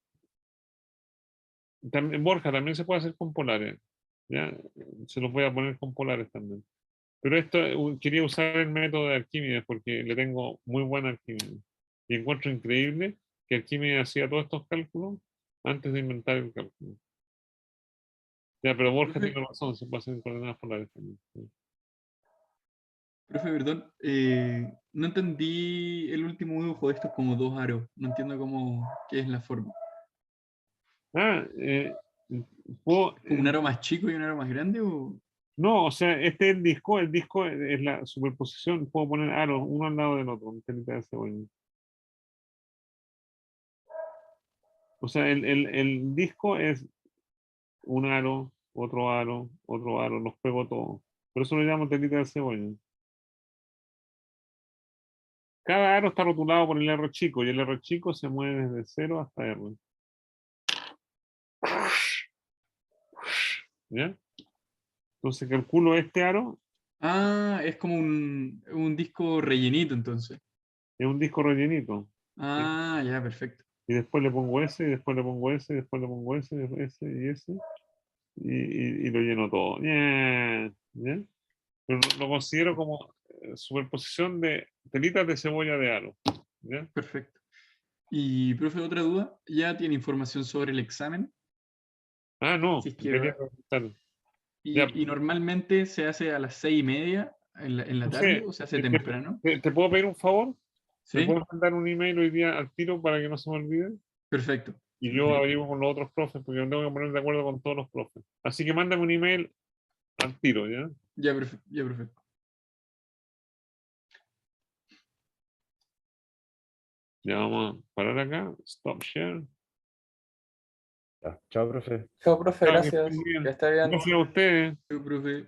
Speaker 1: También, Borja, también se puede hacer con polares. ¿Ya? Se los voy a poner con polares también. Pero esto quería usar el método de Arquímedes porque le tengo muy buena Arquímedes. Y encuentro increíble que Arquímedes hacía todos estos cálculos antes de inventar el cálculo. Ya, pero Borja tiene razón, se puede hacer en coordenadas polares también. Sí.
Speaker 4: Profe, perdón, no entendí el último dibujo de estos como dos aros. No entiendo qué es la forma.
Speaker 1: Ah, puedo,
Speaker 4: ¿Como un aro más chico y un aro más grande? ¿O?
Speaker 1: no, o sea, este es el disco es la superposición, puedo poner aros uno al lado del otro, en telita de cebolla. O sea, el disco es un aro, otro aro, los pego todos. Por eso lo llamo telita de cebolla. Cada aro está rotulado por el R chico y el R chico se mueve desde 0 hasta R. ¿Ya? Entonces calculo este aro,
Speaker 4: Ah, es como un disco rellenito entonces.
Speaker 1: es un disco rellenito. ¿Ya?
Speaker 4: Ah, ya, perfecto.
Speaker 1: Y después le pongo ese, y después le pongo ese, y después le pongo ese, ese y ese. Y lo lleno todo. Yeah, ¿ya? Pero lo considero como superposición de telitas de cebolla de aro. ¿Ya?
Speaker 4: Perfecto. Y, profe, otra duda. ¿Ya tiene información sobre el examen?
Speaker 1: Ah, no,
Speaker 4: Si es que
Speaker 1: quería
Speaker 4: va-
Speaker 1: preguntar. Ya,
Speaker 4: y normalmente se hace a las 6:30 en la
Speaker 1: no
Speaker 4: tarde
Speaker 1: sé,
Speaker 4: o se hace temprano.
Speaker 1: te puedo pedir un favor? ¿Me
Speaker 4: ¿Sí?
Speaker 1: puedes mandar un email hoy día al tiro para que no se me olvide?
Speaker 4: Perfecto.
Speaker 1: Y yo averiguo con los otros profes, porque me tengo que poner de acuerdo con todos los profes. Así que mándame un email al tiro, ¿ya?
Speaker 4: Ya, perfecto. Ya, perfecto.
Speaker 1: Ya vamos a parar acá. Stop share.
Speaker 2: Ya, chao, profe.
Speaker 3: Chao, profe,
Speaker 1: Chao, que estén
Speaker 3: gracias. Que
Speaker 1: bien.
Speaker 3: esté bien.
Speaker 1: Gracias a ustedes.
Speaker 4: Yo, profe.